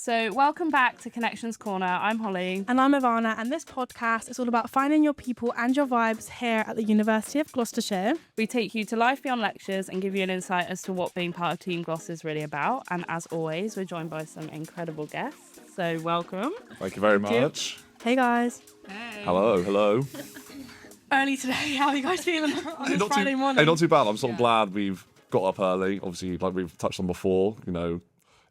So welcome back to Connections Corner. I'm Holly. And I'm Ivana, and this podcast is all about finding your people and your vibes here at the University of Gloucestershire. We take you to life beyond lectures and give you an insight as to what being part of Team Gloss is really about. And as always, we're joined by some incredible guests. So welcome. Thank you very much. Hey guys. Hey. Hello. Early today, how are you guys feeling on this Friday morning? Hey, not too bad. I'm sort of glad we've got up early. Obviously, like we've touched on before,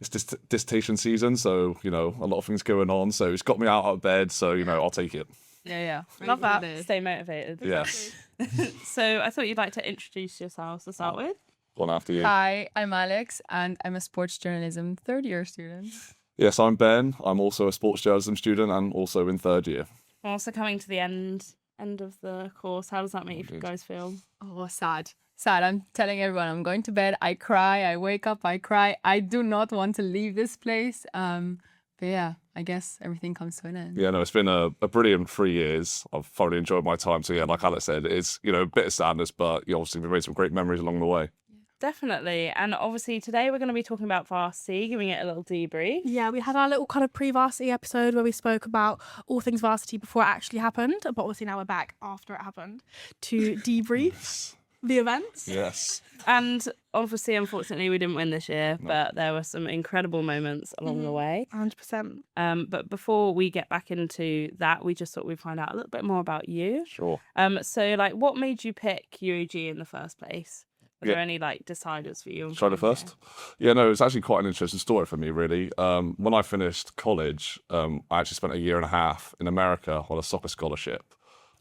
it's dissertation season, so, a lot of things going on. So it's got me out of bed, so, I'll take it. Yeah. Love that. Stay motivated. Yes. So I thought you'd like to introduce yourselves to start with. One after you. Hi, I'm Alex, and I'm a sports journalism third-year student. Yes, I'm Ben. I'm also a sports journalism student and also in third year. We're also coming to the end of the course. How does that make you guys feel? Oh, sad. I'm telling everyone I'm going to bed. I cry. I wake up. I cry. I do not want to leave this place. But yeah, I guess everything comes to an end. Yeah, no, it's been a brilliant 3 years. I've thoroughly enjoyed my time. So yeah, like Alex said, it's, a bit of sadness, but obviously we've made some great memories along the way. Definitely. And obviously today we're going to be talking about Varsity, giving it a little debrief. Yeah, we had our little kind of pre-varsity episode where we spoke about all things varsity before it actually happened. But obviously now we're back after it happened to debrief the events. Yes. And obviously, unfortunately, we didn't win this year, but there were some incredible moments along the way. 100%. But before we get back into that, we just thought we'd find out a little bit more about you. Sure. So, what made you pick UAG in the first place? Are there any deciders for you? Try to first? Yeah, no, it's actually quite an interesting story for me, really. When I finished college, I actually spent a year and a half in America on a soccer scholarship.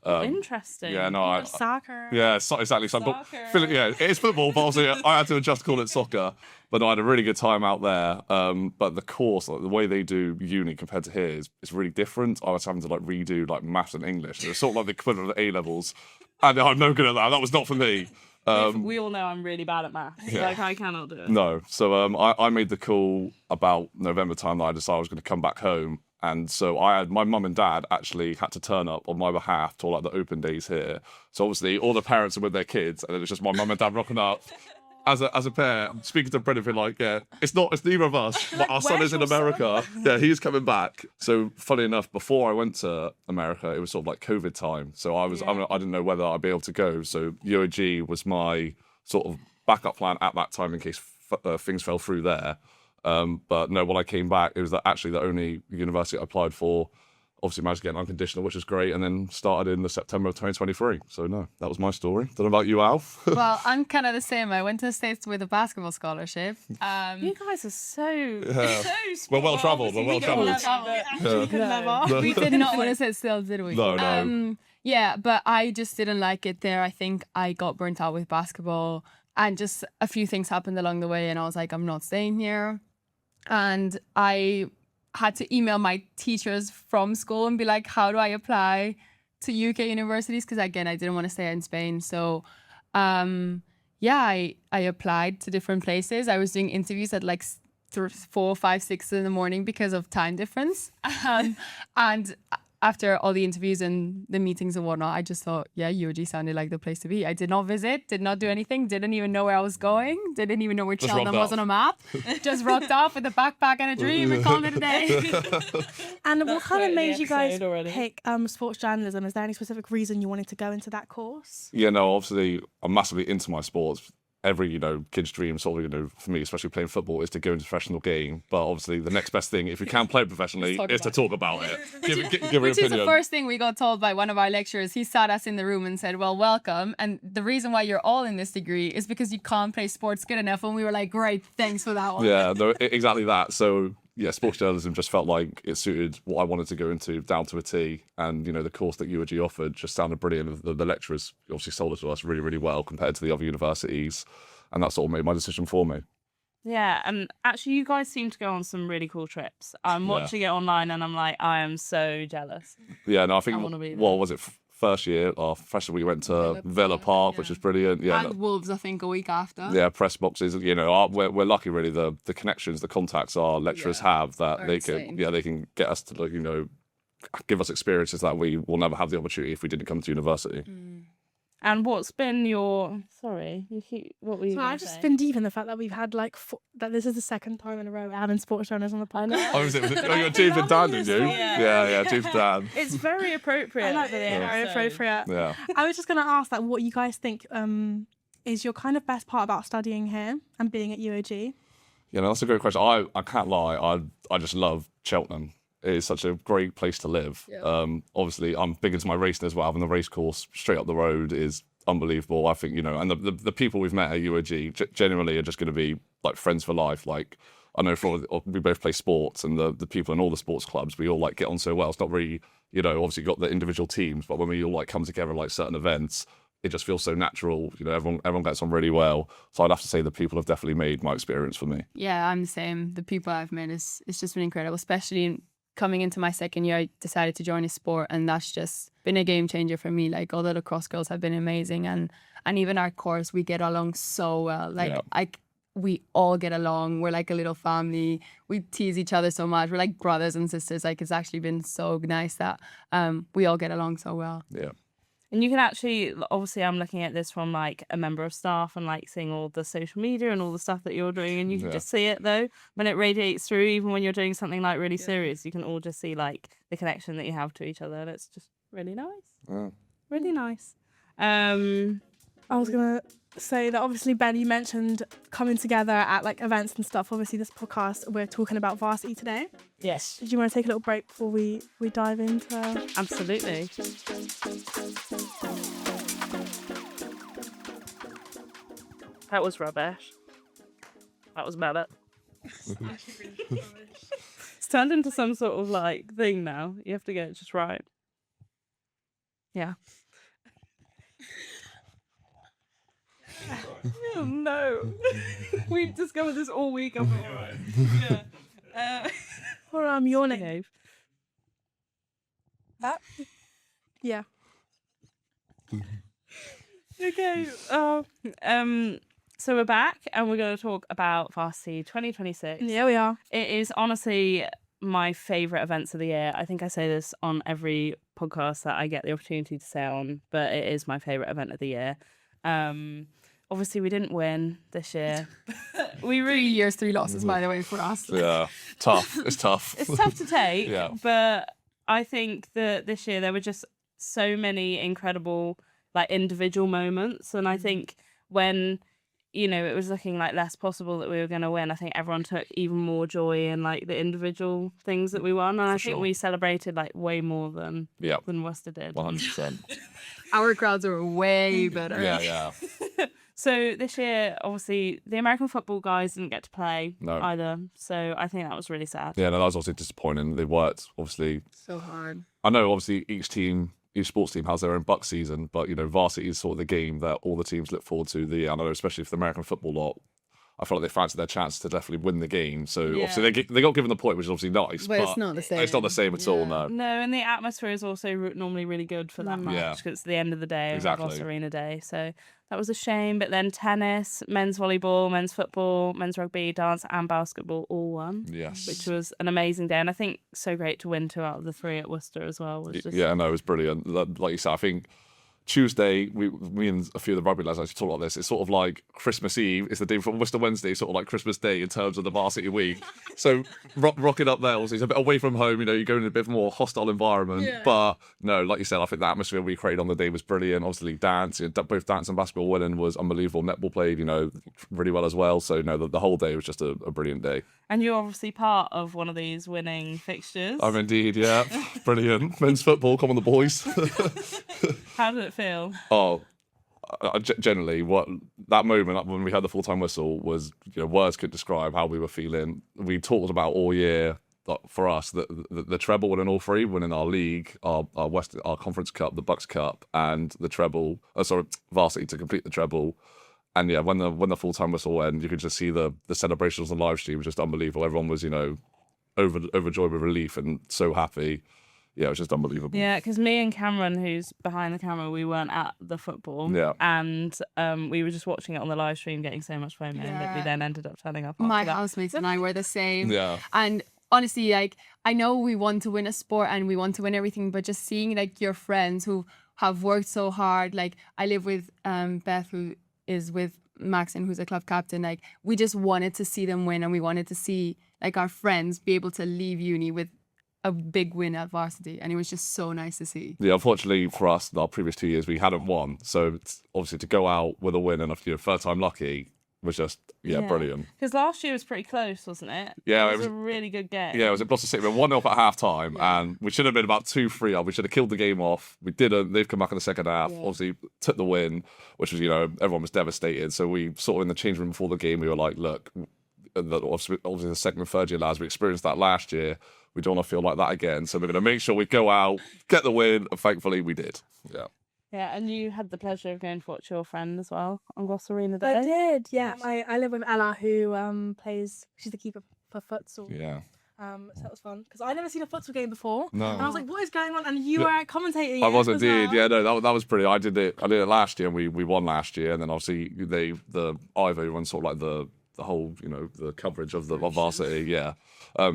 Interesting. Yeah, no, Soccer. Yeah, exactly. So it is football, but obviously I had to adjust to call it soccer. But no, I had a really good time out there. But the course, the way they do uni compared to here is really different. I was having to redo maths and English. It was sort of like the equivalent of A levels, and I'm no good at that. That was not for me. We all know I'm really bad at maths. Yeah. I cannot do it. No. So I made the call about November time that I decided I was going to come back home. And so my mum and dad actually had to turn up on my behalf to all the open days here. So obviously all the parents are with their kids, and it was just my mum and dad rocking up as a pair, speaking to Brendan, it's neither of us. But our son is in America. Yeah, he's coming back. So funny enough, before I went to America, it was sort of COVID time. So I didn't know whether I'd be able to go. So UAG was my sort of backup plan at that time in case things fell through there. But no, when I came back, it was actually the only university I applied for. Obviously managed to get an unconditional, which is great, and then started in the September of 2023. So no, that was my story. Don't know about you, Al. Well, I'm kind of the same. I went to the States with a basketball scholarship. You guys are so We're well travelled. We could never. We did not want to sit still, did we? No. Yeah, but I just didn't like it there. I think I got burnt out with basketball, and just a few things happened along the way, and I was like, I'm not staying here. And I had to email my teachers from school and be like, how do I apply to UK universities? Because again, I didn't want to stay in Spain. So I applied to different places. I was doing interviews at 4, 5, 6 in the morning because of time difference. And after all the interviews and the meetings and whatnot, I just thought, UOG sounded like the place to be. I did not visit, did not do anything, didn't even know where I was going, didn't even know where Cheltenham was on a map. Just rocked off with a backpack and a dream and called it a day. And what kind of made you guys pick sports journalism? Is there any specific reason you wanted to go into that course? Yeah, no, obviously I'm massively into my sports. Every, kid's dream sort of, for me, especially playing football, is to go into a professional game. But obviously the next best thing, if you can play professionally, is to talk about it. Give your opinion. Which is the first thing we got told by one of our lecturers. He sat us in the room and said, well, welcome. And the reason why you're all in this degree is because you can't play sports good enough. And we were like, great, thanks for that one. Yeah, no, exactly that. So yeah, sports journalism just felt like it suited what I wanted to go into down to a T. And, the course that UAG offered just sounded brilliant. The lecturers obviously sold it to us really, really well compared to the other universities. And that sort of made my decision for me. Yeah, and actually you guys seem to go on some really cool trips. I'm watching it online and I'm like, I am so jealous. Yeah, no, I think, what was it? First year, our freshman, we went to Villa Park, which was brilliant. Yeah, and Wolves, I think, a week after. Yeah, press boxes. We're lucky, really. The connections, the contacts our lecturers have that they can get us to give us experiences that we will never have the opportunity if we didn't come to university. And what's been your... Sorry, what were you So going I've to just say? been deep in the fact that we've had like that this is the second time in a row we're having sports owners on the I podcast. know. Oh, was it? Oh, you're Chief and Dan, didn't you? Yeah, Chief and Dan. It's very appropriate. I know, for the very episode. appropriate. Yeah. I was just going to ask like what you guys think is your kind of best part about studying here and being at UOG? Yeah, no, that's a great question. I can't lie. I just love Cheltenham. It is such a great place to live. Yeah. Obviously, I'm big into my racing as well. Having the race course straight up the road is unbelievable. I think, and the people we've met at UOG genuinely are just going to be like friends for life. Like, I know we both play sports, and the people in all the sports clubs, we all like get on so well. It's not really, obviously you've got the individual teams, but when we all like come together like certain events, it just feels so natural. Everyone gets on really well. So I'd have to say the people have definitely made my experience for me. Yeah, I'm the same. The people I've met it's just been incredible, especially coming into my second year. I decided to join a sport, and that's just been a game changer for me. Like, all the lacrosse girls have been amazing, and even our course, we get along so well. Like, we all get along. We're like a little family. We tease each other so much. We're like brothers and sisters. Like, it's actually been so nice that we all get along so well. Yeah. And you can actually, obviously I'm looking at this from like a member of staff and like seeing all the social media and all the stuff that you're doing, and you can just see it though, when it radiates through, even when you're doing something like really serious, you can all just see like the connection that you have to each other, and it's just really nice. Yeah. Really nice. I was going to say that obviously, Ben, you mentioned coming together at like events and stuff. Obviously, this podcast, we're talking about Varsity today. Yes. Did you want to take a little break before we dive into... Absolutely. That was rubbish. That was bad. It's turned into some sort of like thing now. You have to get it just right. Yeah. Oh, no. We've discovered this all week. Yeah. Hold on, I'm yawning. Behave. That? Yeah. Okay. So we're back, and we're going to talk about Varsity 2026. Yeah, we are. It is honestly my favourite events of the year. I think I say this on every podcast that I get the opportunity to say on, but it is my favourite event of the year. Obviously, we didn't win this year. 3 years, 3 losses, by the way, for us. Yeah. Tough. It's tough. It's tough to take, Yeah. but I think that this year there were just so many incredible like individual moments, and I think when it was looking like less possible that we were going to win, I think everyone took even more joy in like the individual things that we won, and I think we celebrated like way more than Worcester did. 100%. Our crowds are way better. Yeah. So this year, obviously, the American football guys didn't get to play either, so I think that was really sad. Yeah, no, that was obviously disappointing. They worked, obviously. So hard. I know, obviously, each sports team has their own buck season, but, Varsity is sort of the game that all the teams look forward to. I know, especially for the American football lot, I felt like they fancied their chance to definitely win the game. So, obviously, they got given the point, which is obviously nice. But it's not the same. It's not the same at all, no. No, and the atmosphere is also normally really good for that match, because it's the end of the day, Exactly. Arena Day. So that was a shame. But then tennis, men's volleyball, men's football, men's rugby, dance and basketball all won. Yes. Which was an amazing day. And I think so great to win 2 out of the 3 at Worcester as well. Was just... Yeah, no, it was brilliant. Like you said, I think Tuesday, me and a few of the rugby lads actually talked about this. It's sort of like Christmas Eve. It's the day before Worcester Wednesday, sort of like Christmas Day in terms of the Varsity week. So rocking up there, obviously, it's a bit away from home. You're going in a bit more hostile environment. Yeah. But no, like you said, I think the atmosphere we created on the day was brilliant. Obviously, both dance and basketball winning was unbelievable. Netball played, really well as well. So no, the whole day was just a brilliant day. And you're obviously part of one of these winning fixtures. I'm indeed, yeah. Brilliant. Men's football, come on the boys. How did it feel? Oh, generally, what that moment when we had the full-time whistle was, words could describe how we were feeling. We talked about all year, for us, the treble winning all 3, winning our league, our Conference Cup, the Bucks Cup, and the treble. Varsity to complete the treble. And yeah, when the full-time whistle went, you could just see the celebrations on the live stream was just unbelievable. Everyone was, overjoyed with relief and so happy. Yeah, it was just unbelievable. Yeah, because me and Cameron, who's behind the camera, we weren't at the football. Yeah. And we were just watching it on the live stream, getting so much FOMO that we then ended up turning up. My that. housemates and I were the same. Yeah. And honestly, like, I know we want to win a sport and we want to win everything, but just seeing like your friends who have worked so hard. Like I live with Beth, who is with Max and who's a club captain. Like we just wanted to see them win, and we wanted to see like our friends be able to leave uni with a big win at Varsity, and it was just so nice to see. Yeah, unfortunately for us, our previous 2 years we hadn't won, so it's obviously to go out with a win and third time lucky was just brilliant. Because last year was pretty close, wasn't it? Yeah, it was a really good game. Yeah, it was at Gloucestershire. We were 1-0 at half time, and we should have been about 2-3 up. We should have killed the game off. We didn't. They've come back in the second half. Obviously, took the win, which was, everyone was devastated. So we sort of in the change room before the game, we were like, look, obviously the second and third year lads, we experienced that last year. We don't want to feel like that again. So we're going to make sure we go out, get the win, and thankfully we did. Yeah. Yeah, and you had the pleasure of going to watch your friend as well on Gloucester Arena Day. I did, yeah. I live with Ella, who she's the keeper for futsal. Yeah. So that was fun because I'd never seen a futsal game before. No. And I was like, what is going on? And you were commentating. I was it as indeed. well. Yeah, no, that was pretty. I did it last year, and we won last year, and then obviously the Ivo runs sort of like the whole the coverage of Varsity. Yeah.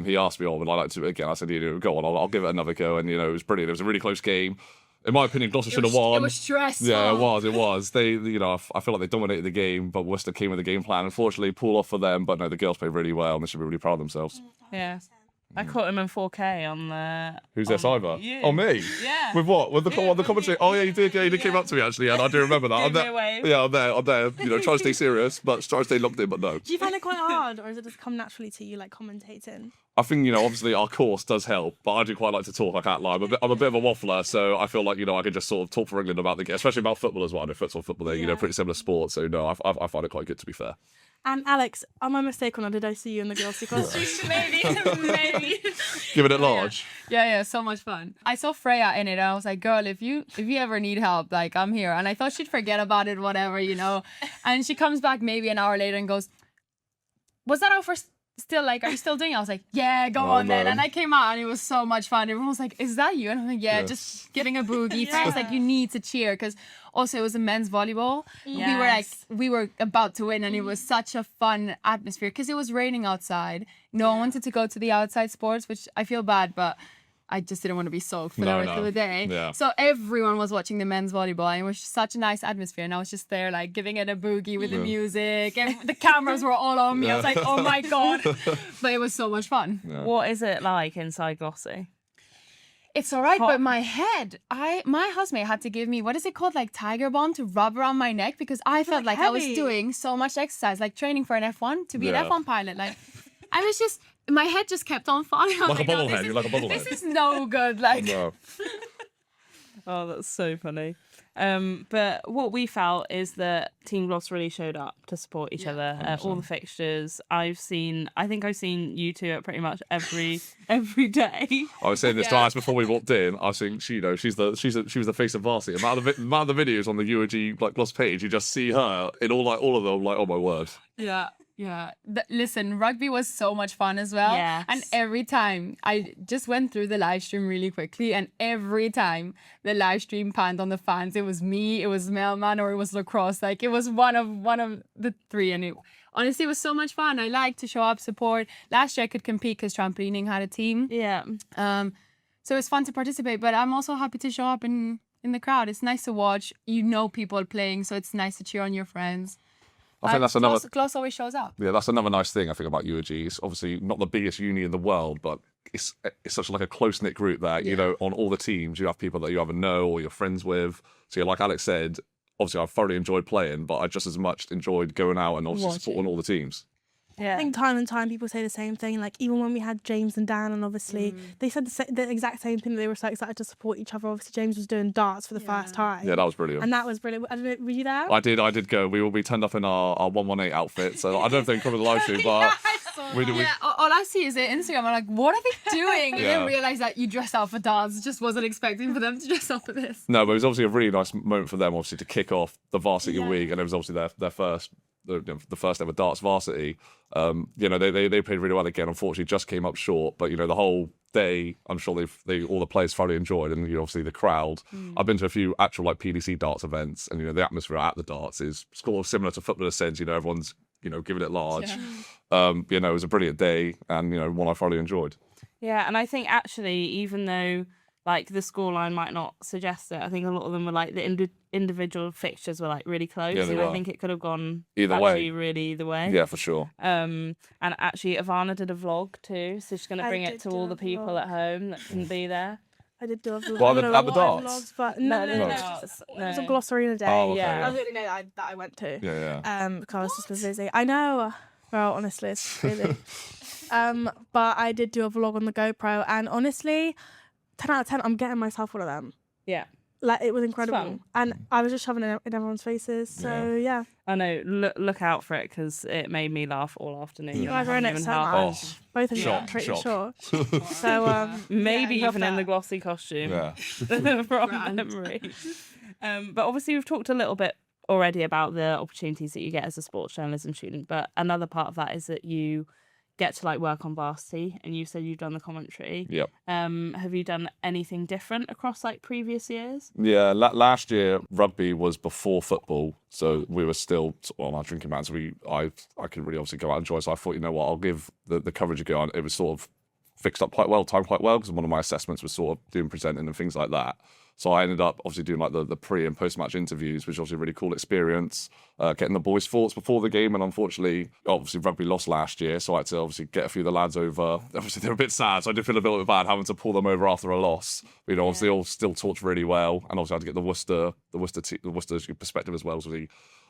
He asked me, would I like to do it again? I said, go on, I'll give it another go, and it was brilliant. It was a really close game. In my opinion, Gloucester should have won. It was stressful. Yeah, it was. They, I feel like they dominated the game, but Worcester came with the game plan. Unfortunately, pull off for them, but no, the girls played really well, and they should be really proud of themselves. Yeah. I caught him in 4K on the... Who's their cyber? You. Oh, me? Yeah. With what? With the commentary? Oh, yeah, you did. Yeah, you came up to me, actually, and I do remember that. Give me a wave. Yeah, I'm there. Trying to stay serious, but trying to stay locked in, but no. Do you find it quite hard, or does it just come naturally to you, like commentating? I think, obviously our course does help, but I do quite like to talk, I can't lie. I'm a bit of a waffler, so I feel like, I could just sort of talk for England about the game, especially about football as well. I know football, they're, pretty similar sports, so no, I find it quite good, to be fair. And Alex, am I mistaken, or did I see you in the girls' sequence? Maybe. Giving it large. Yeah, so much fun. I saw Freya in it, and I was like, girl, if you ever need help, like, I'm here. And I thought she'd forget about it, whatever, And she comes back maybe an hour later and goes, was that our first... Still, like, are you still doing it? I was like, yeah, go on then. And I came out and it was so much fun. Everyone was like, is that you? And I'm like, yeah, just giving a boogie. Feels like you need to cheer because also it was a men's volleyball. Yes. We were about to win and it was such a fun atmosphere because it was raining outside. No one wanted to go to the outside sports, which I feel bad, but I just didn't want to be soaked for the rest of the day. Yeah. So everyone was watching the men's volleyball and it was such a nice atmosphere. And I was just there like giving it a boogie with the music and the cameras were all on me. I was like, oh my God. But it was so much fun. Yeah. What is it like inside Glossy? It's all right, but my head, my housemate had to give me, what is it called? Like Tiger Balm to rub around my neck because I felt like I was doing so much exercise, like training for an F1 to be an F1 pilot. Like I was just, my head just kept on falling. Like a bobblehead. You're like a bobblehead. This is no good. Like. No. Oh, that's so funny. But what we felt is that Team Gloss really showed up to support each other at all the fixtures. I think I've seen you two at pretty much every day. I was saying this to Alice before we walked in. I think she was the face of Varsity. The amount of the videos on the UOG like Gloss page, you just see her in all of them. Like, oh my word. Yeah. Listen, rugby was so much fun as well. Yes. And every time, I just went through the live stream really quickly, and every time the live stream panned on the fans, it was me, it was Mailman, or it was lacrosse. Like it was one of the three, and honestly, it was so much fun. I like to show up, support. Last year I could compete because trampolining had a team. Yeah. So it was fun to participate, but I'm also happy to show up in the crowd. It's nice to watch. People playing, so it's nice to cheer on your friends. I think that's another. Gloss always shows up. Yeah, that's another nice thing I think about UOG. It's obviously not the biggest uni in the world, but it's such like a close knit group that on all the teams you have people that you either know or you're friends with. So like Alex said, obviously I thoroughly enjoyed playing, but I just as much enjoyed going out and obviously supporting all the teams. Yeah. I think time and time people say the same thing. Like even when we had James and Dan, and obviously they said the exact same thing. They were so excited to support each other. Obviously James was doing darts for the first time. Yeah, that was brilliant. And that was brilliant. I don't know, were you there? I did go. We turned up in our 118 outfit, so I don't think covered the live stream, but all I see is their Instagram. I'm like, what are they doing? And then realize that you dress out for darts. Just wasn't expecting for them to dress up for this. No, but it was obviously a really nice moment for them, obviously, to kick off the Varsity week, and it was obviously their first. The first ever darts Varsity. They played really well again. Unfortunately, just came up short. But the whole day, I'm sure all the players thoroughly enjoyed, and obviously the crowd. I've been to a few actual like PDC darts events, and the atmosphere at the darts is sort of similar to football in a sense. Everyone's giving it large. It was a brilliant day, and one I thoroughly enjoyed. Yeah, and I think actually, even though like the scoreline might not suggest it. I think a lot of them were like the individual fixtures were like really close. Yeah, they and were. I think it could have gone Either way. actually really either way. Yeah, for sure. And actually, Ivana did a vlog too, so she's going to I bring did it to do all a the people vlog. at home that can be there. I did do a vlog. What, I don't know at the what darts? vlogs, but no. No. It was a Gloucestershire day. Oh, okay, Yeah. That was the only day that I went to. Yeah. Because I was just busy. I know. Well, honestly, it's crazy. But I did do a vlog on the GoPro, and honestly, 10 out of 10, I'm getting myself one of them. Yeah. Like, it was incredible. fun. And I was just shoving it in everyone's faces. So, yeah. I know. Look out for it because it made me laugh all afternoon. You guys are in it so half- much. Oh. Both of you, Shock, I'm pretty shock. sure. So, Maybe yeah, even love in the that. glossy costume. Yeah. From memory. But obviously, we've talked a little bit already about the opportunities that you get as a sports journalism student. But another part of that is that you get to like work on Varsity, and you said you've done the commentary. Yep. Have you done anything different across like previous years? Yeah, last year rugby was before football, so we were still on our drinking mats. I could really obviously go out and enjoy. So I thought, you know what, I'll give the coverage a go. And it was sort of fixed up quite well, timed quite well, because one of my assessments was sort of doing presenting and things like that. So I ended up obviously doing like the pre and post match interviews, which was obviously a really cool experience. Getting the boys' thoughts before the game, and unfortunately, obviously rugby lost last year, so I had to obviously get a few of the lads over. Obviously they were a bit sad, so I did feel a little bit bad having to pull them over after a loss. But, you know, obviously they all still talked really well, and obviously I had to get the Worcester perspective as well. So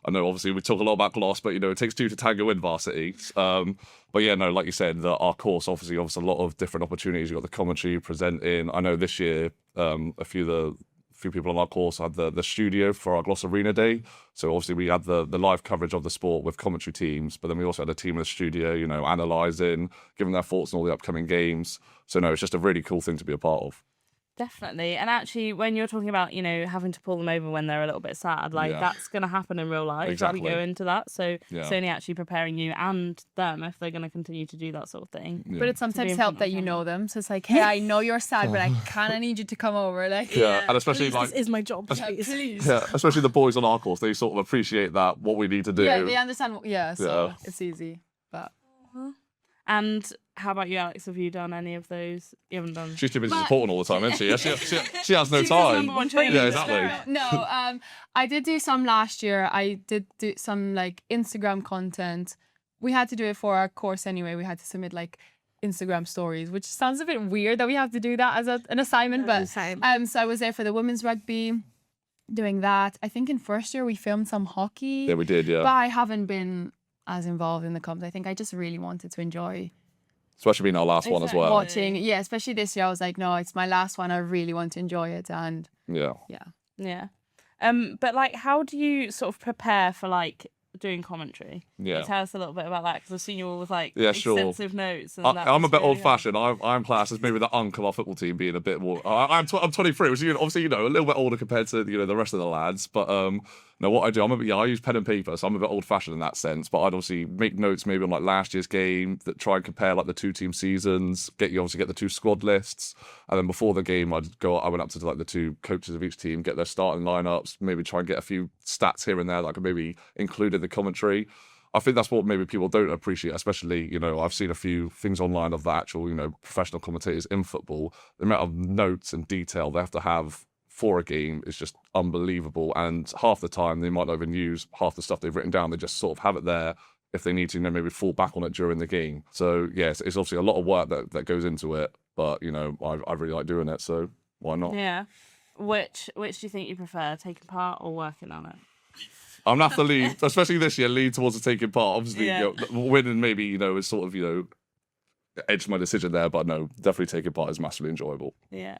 I know obviously we talk a lot about Gloss, but you know it takes two to tango in Varsity. But yeah, no, like you said, our course obviously offers a lot of different opportunities. You've got the commentary, presenting. I know this year a few people on our course had the studio for our Gloss Arena Day. So obviously we had the live coverage of the sport with commentary teams, but then we also had a team in the studio, you know, analysing, giving their thoughts on all the upcoming games. So no, it's just a really cool thing to be a part of. Definitely. And actually, when you're talking about, you know, having to pull them over when they're a little bit sad, like Yeah. that's going to happen in real life. Exactly. We go into that. So Yeah. it's only actually preparing you and them if they're going to continue to do that sort of thing. Yeah. But it sometimes in helps front that of you them. know them. So it's like, hey, I know you're sad, but I kind of need you to come over. Like, Yeah, and especially This like is my job, please. please. yeah, especially the boys on our course, they sort of appreciate that what we need to do. Yeah, they understand. Yeah, so Yeah. it's easy. But And how about you, Alex? Have you done any of those? You haven't done. She's too busy supporting all the time, isn't she? Yeah, she has no time. Yeah, exactly. no, I did do some last year. I did do some like Instagram content. We had to do it for our course anyway. We had to submit like Instagram stories, which sounds a bit weird that we have to do that as an assignment. No, But same. so I was there for the women's rugby, doing that. I think in first year we filmed some hockey. Yeah, we did, yeah. But I haven't been as involved in the comps. I think I just really wanted to enjoy Especially being our last one as well. watching. Yeah, especially this year. I was like, no, it's my last one. I really want to enjoy it. And Yeah. yeah. Yeah. But like, how do you sort of prepare for like doing commentary? Yeah. Tell us a little bit about that because I've seen you all with like Yeah, sure. extensive notes. And I'm a bit old-fashioned. I'm classed as maybe the unk of our football team, being a bit more. I'm 23, which is obviously a little bit older compared to the rest of the lads. But no, what I do, I use pen and paper, so I'm a bit old-fashioned in that sense. But I'd obviously make notes maybe on like last year's game, that try and compare like the two team seasons. Get the two squad lists, and then before the game, I went up to like the two coaches of each team, get their starting lineups, maybe try and get a few stats here and there that I could maybe include in the commentary. I think that's what maybe people don't appreciate, especially, I've seen a few things online of the actual, professional commentators in football. The amount of notes and detail they have to have for a game is just unbelievable. And half the time, they might not even use half the stuff they've written down. They just sort of have it there if they need to, maybe fall back on it during the game. So, yes, it's obviously a lot of work that goes into it. But, I really like doing it, so why not? Yeah. Which do you think you prefer, taking part or working on it? I'm going to have to lean, especially this year, lean towards the taking part. Obviously, Yeah. winning maybe, is sort of, edged my decision there. But no, definitely taking part is massively enjoyable. Yeah.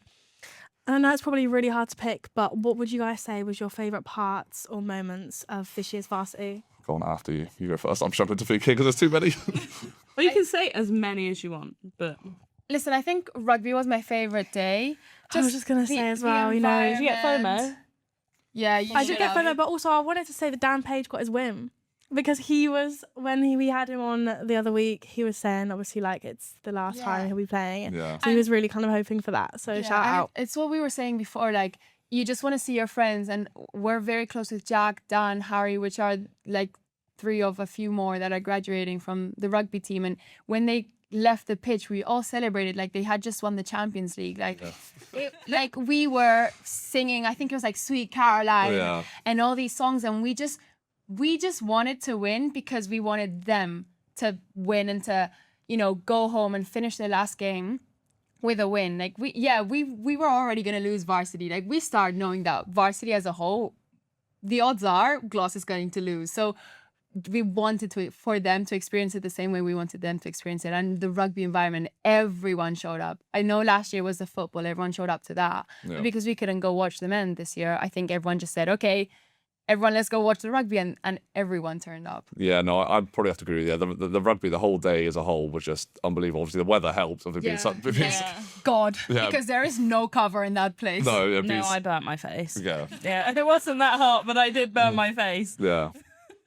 I know it's probably really hard to pick, but what would you guys say was your favourite parts or moments of this year's Varsity? Go on after you. You go first. I'm struggling to think here because there's too many. Well, you can say as many as you want, but Listen, I think rugby was my favourite day. I was just going to say as well, did you get FOMO? Yeah, you I did should get have. FOMO, but also I wanted to say that Dan Page got his win. Because we had him on the other week, he was saying, obviously, like, it's the last time he'll be playing. Yeah. So he was really kind of hoping for that. So shout out. It's what we were saying before, like, you just want to see your friends. And we're very close with Jack, Dan, Harry, which are, like, 3 of a few more that are graduating from the rugby team. And when they left the pitch, we all celebrated like they had just won the Champions League. Like, like we were singing, I think it was like Sweet Caroline and all these songs. And we just wanted to win because we wanted them to win and to, you know, go home and finish their last game with a win. Like we were already going to lose Varsity. Like we started knowing that Varsity as a whole, the odds are Gloucester is going to lose. So we wanted for them to experience it the same way we wanted them to experience it. And the rugby environment, everyone showed up. I know last year was the football, everyone showed up to that. But because we couldn't go watch the men this year, I think everyone just said, okay, everyone, let's go watch the rugby, and everyone turned up. Yeah, no, I'd probably have to agree with you. The rugby, the whole day as a whole was just unbelievable. Obviously, the weather helped. God, because there is no cover in that place. No, I burnt my face. Yeah. Yeah, it wasn't that hot, but I did burn my face. Yeah.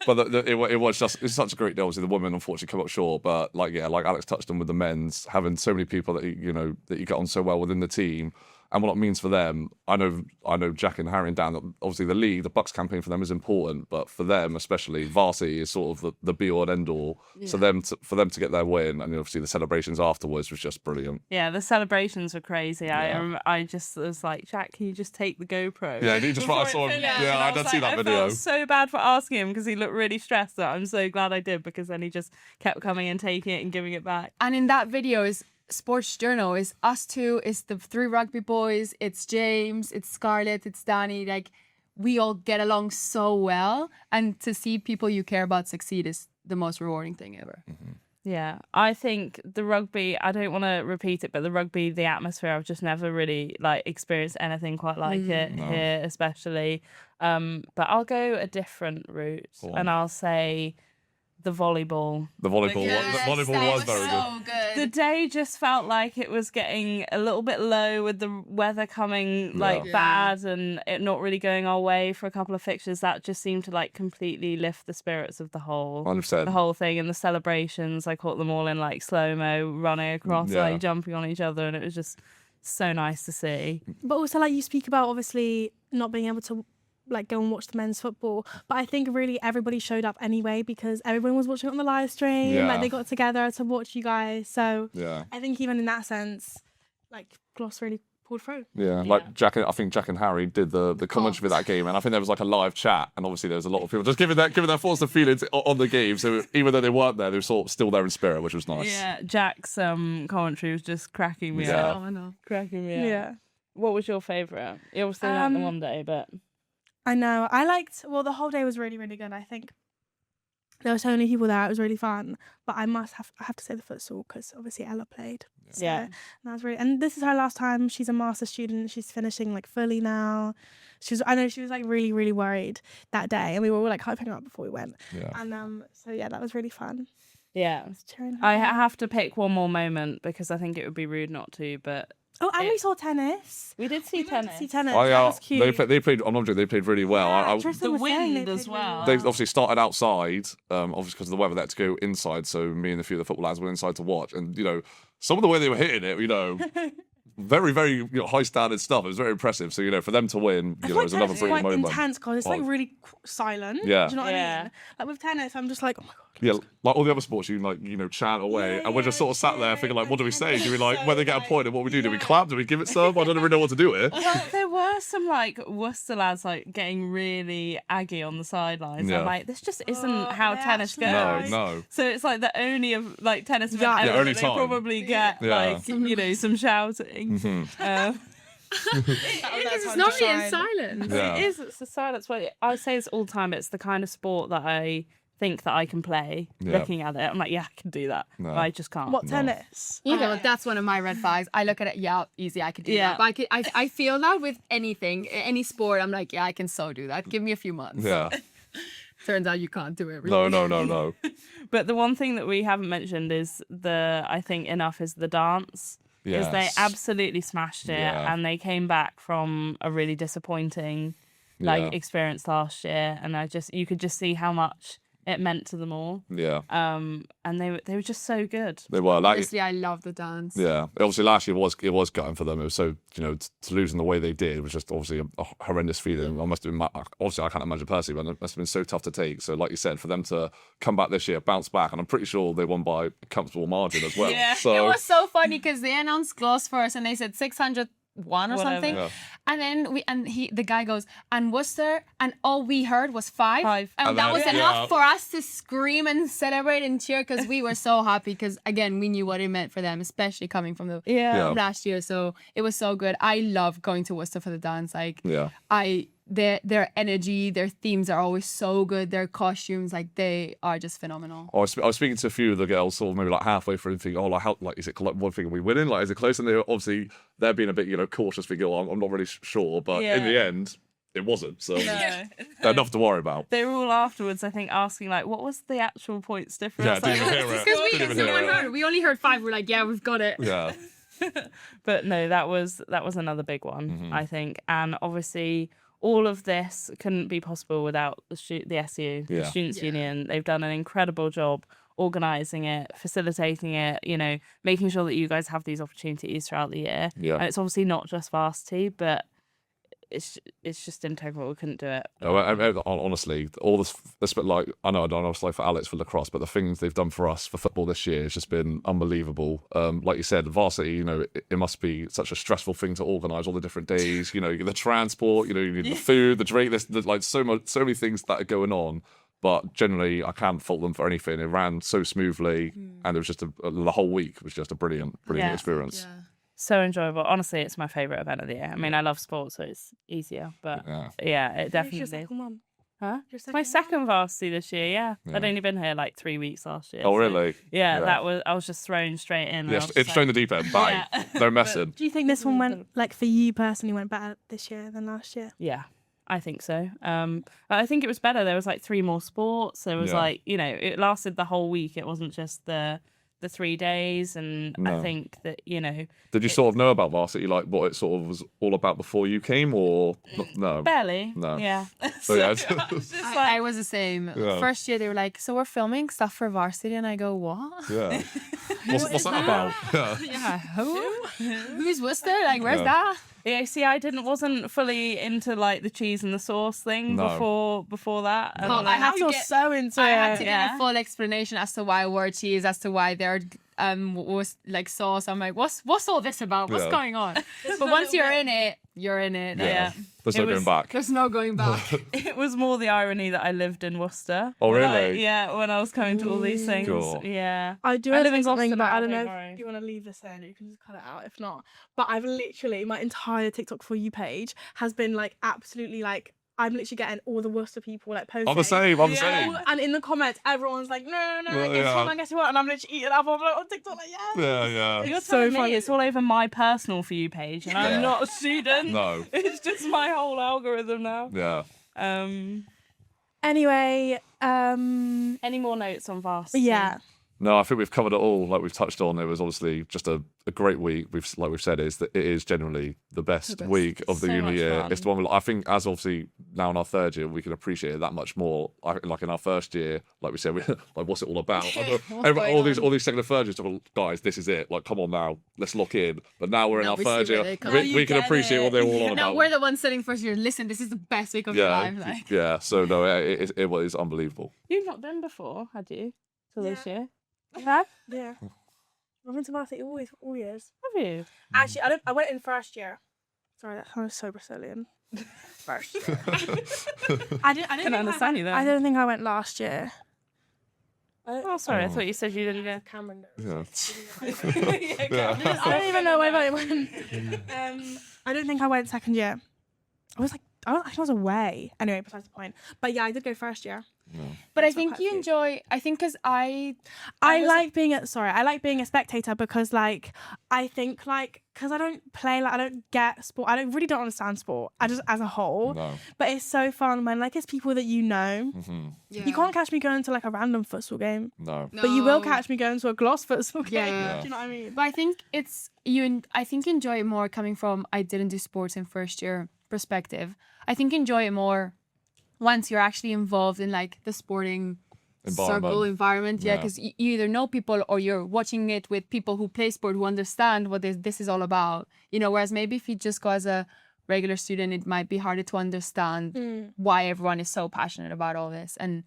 But it was it's such a great deal. Obviously, the women unfortunately come up short. But like Alex touched on with the men's, having so many people that you get on so well within the team, and what it means for them. I know Jack and Harry and Dan, that obviously the league, the Bucks campaign for them is important, but for them especially, Varsity is sort of the be all and end all. So for them to get their win, and obviously the celebrations afterwards was just brilliant. Yeah, the celebrations were crazy. Yeah. I just was like, Jack, can you just take the GoPro? Yeah, he just I saw him. Yeah, I did see that video. I felt so bad for asking him because he looked really stressed. That I'm so glad I did, because then he just kept coming and taking it and giving it back. And in that video is Sports Journal, is us two, it's the three rugby boys, it's James, it's Scarlett, it's Danny. Like, we all get along so well, and to see people you care about succeed is the most rewarding thing ever. Mm-hmm. Yeah, I think the rugby, I don't want to repeat it, but the rugby, the atmosphere, I've just never really experienced anything quite like it here, especially. But I'll go a different route, and I'll say the volleyball. The volleyball was very good. The day just felt like it was getting a little bit low with the weather coming bad and it not really going our way for a couple of fixtures. That just seemed to completely lift the spirits of the whole 100%. The whole thing. And the celebrations, I caught them all in slow-mo, running across, jumping on each other, and it was just so nice to see. But also, you speak about obviously not being able to go and watch the men's football, but I think really everybody showed up anyway because everyone was watching it on the live stream. They got together to watch you guys. So I think even in that sense, Gloss really pulled through. I think Jack and Harry did the commentary for that game, and I think there was a live chat, and obviously there was a lot of people just giving their thoughts and feelings on the game. So even though they weren't there, they were sort of still there in spirit, which was nice. Yeah, Jack's commentary was just cracking me up. Oh, I know. Cracking me up. Yeah. What was your favourite? You obviously liked the one day, but I know. I liked, the whole day was really, really good. I think there were so many people there. It was really fun. But I have to say the futsal because obviously Ella played. So, and that was and this is her last time. She's a master's student. She's finishing fully now. I know she was really, really worried that day. And we were all hyping her up before we went. Yeah. And so that was really fun. Yeah. I have to pick one more moment because I think it would be rude not to, but we saw tennis. We did see tennis. Oh, yeah. That was cute. They played. I'm not joking. They played really well. The wind as well. They obviously started outside, obviously because of the weather. They had to go inside. So me and a few of the football lads were inside to watch. And some of the way they were hitting it, very, very high standard stuff. It was very impressive. So for them to win, it was another brilliant moment. It's quite intense because it's really silent. Yeah. Do you know what I mean? With tennis, I'm just oh my god. Yeah, all the other sports, you chant away, and we're just sort of sat there thinking, what do we say? Do we when they get a point, and what we do? Do we clap? Do we give it some? I don't really know what to do here. Well, there were some Worcester lads getting really aggy on the sidelines. Yeah. I'm this just isn't how tennis goes. No. So it's the only of tennis event Yeah. ever Only that time. they probably get some shouting. Mm-hmm. Because it's not really in silence. Yeah. It is. It's the silence. Well, I say this all the time. It's the kind of sport that I think that I can play. Looking at it, I'm I can do that. No. But I just can't. What, tennis? That's one of my red flags. I look at it, easy, I could do that. But I feel that with anything, any sport, I'm I can so do that. Give me a few months. Yeah. Turns out you can't do everything. No. But the one thing that we haven't mentioned is I think enough is the dance. Because they absolutely smashed it, and they came back from a really disappointing experience last year, and you could just see how much it meant to them all. Yeah. And they were just so good. They were. Like, Honestly, I love the dance. yeah. Obviously, last year it was gutting for them. It was so, to lose in the way they did was just obviously a horrendous feeling. I must have been, obviously, I can't imagine personally, but it must have been so tough to take. So, like you said, for them to come back this year, bounce back, and I'm pretty sure they won by a comfortable margin as well. Yeah. So It was so funny because they announced Gloss first and they said 601 or Whatever. something. Yeah. And then the guy goes, and Worcester, and all we heard was 5. Five. And And that then- was yeah. enough for us to scream and celebrate and cheer because we were so happy because, again, we knew what it meant for them, especially coming from the Yeah. last year. So it was so good. I love going to Worcester for the dance. Like, yeah. their energy, their themes are always so good. Their costumes, like, they are just phenomenal. I was speaking to a few of the girls, sort of maybe like halfway through, and thinking, is it like one thing? Are we winning? Like, is it close? And they're being a bit, cautious, thinking, I'm not really sure. But in the end, it wasn't. So enough to worry about. They were all afterwards, I think, asking like, what was the actual points difference? Yeah, Like, didn't even hear it. Because no one heard. We only heard 5. We're like, yeah, we've got it. Yeah. But no, that was another big one, Mm-hmm. I think. And obviously, all of this couldn't be possible without the SU, the Yeah. Students' Union. They've done an incredible job organising it, facilitating it, making sure that you guys have these opportunities throughout the year. Yeah. And it's obviously not just Varsity, but it's just integral. We couldn't do it. No, honestly, all this like I know it's like for Alex for lacrosse, but the things they've done for us for football this year has just been unbelievable. Like you said, Varsity, it must be such a stressful thing to organise all the different days. The transport, you need the food, the drink. There's like so many things that are going on. But generally, I can't fault them for anything. It ran so smoothly, and it was just the whole week was just a brilliant Yeah. experience. Yeah. So enjoyable. Honestly, it's my favourite event of the year. I mean, I love sports, so it's easier. But yeah, it It's definitely. your second one. Huh? Your My one? second Varsity this year, yeah. Yeah. I'd only been here like 3 weeks last year. Oh, so- really? Yeah, Yeah. I was just thrown straight in. and I Yes, was it's just thrown like, the deep end. Bang. Yeah. No messing. Do you think this one went, like, for you personally, went better this year than last year? Yeah, I think so. I think it was better. There was like 3 more sports. There was Yeah. like, it lasted the whole week. It wasn't just the 3 days. And I No. think that, Did you sort of know about Varsity, like what it sort of was all about before you came, or no? barely. No. Yeah. So, yeah. I was just I was the same. Yeah. First year, they were like, so we're filming stuff for Varsity. And I go, what? Yeah. What's that about? Yeah. Yeah, who? Who's Worcester? Like, where's Yeah. that? Yeah, see, I wasn't fully into like the cheese and the sauce thing No. before that. And, Oh, like, I had to You're get- so into I had it. to get Yeah. a full explanation as to why word cheese, as to why they're was like sauce. I'm like, what's all this about? What's Yeah. going on? But once you're in it, you're in it. Yeah. There's It no going was- back. There's no going back. It was more the irony that I lived in Worcester. Oh, When really? when I was coming to all these things. Cool. Yeah. I do I want to live in say something, Gloucester but I now, don't know don't if worry. you want to leave this in. You can just cut it out if not. But I've literally, my entire TikTok For You page has been like absolutely like, I'm literally getting all the Worcester people like posting. I'm the same. I'm the Yeah. same. And in the comments, everyone's like, no, Well, guess yeah. what, guess what? And I'm literally eating up. I'm like, on TikTok, like, yeah. Yeah, yeah. You're so telling me funny. it's all over my personal For You page, and Yeah. I'm not a student. No. It's just my whole algorithm now. Yeah. Anyway, Any more notes on Varsity? yeah. No, I think we've covered it all. Like we've touched on, it was obviously just a great week. We've said it is generally the best week of the So uni much year. fun. It's the one I think, as obviously now in our third year, we can appreciate it that much more. Like in our first year, like we said, like what's it all about? all these second and third years, guys, this is it. Like, come on now, let's lock in. But now we're in Now our we see third where year, they come. we, Now you we can get appreciate it. what they're all on Now about. we're the ones sitting first year. Listen, this is the best week of your life. Like, yeah. So no, it was unbelievable. You've not been before, had you? Till this Yeah. year? You have? Yeah. I've been to Varsity all years. Have you? Actually, I went in first year. Sorry, that sounds so Brazilian. First year. I didn't Can understand you then. I don't think I went last year. Oh, sorry. I thought you said you didn't go. Cameron. Yeah. I don't even know where I went. I don't think I went second year. I think I was away. Anyway, besides the point. But yeah, I did go first year. but I That's not think quite you cute. enjoy. I think because I I like being a spectator because like I think like because I don't play, like I don't get sport. I really don't understand sport. I just as a whole. No. But it's so fun when like it's people that you know. Yeah. You can't catch me going to like a random futsal game, No. but you will No. catch me going to a Gloss futsal game. Yeah. Do you know what I mean? But I think it's you. I think you enjoy it more coming from I didn't do sports in first year perspective. I think you enjoy it more once you're actually involved in like the sporting circle environment. Yeah, because you either know people or you're watching it with people who play sport who understand what this is all about. You know, whereas maybe if you just go as a regular student, it might be harder to understand why everyone is so passionate about all this, and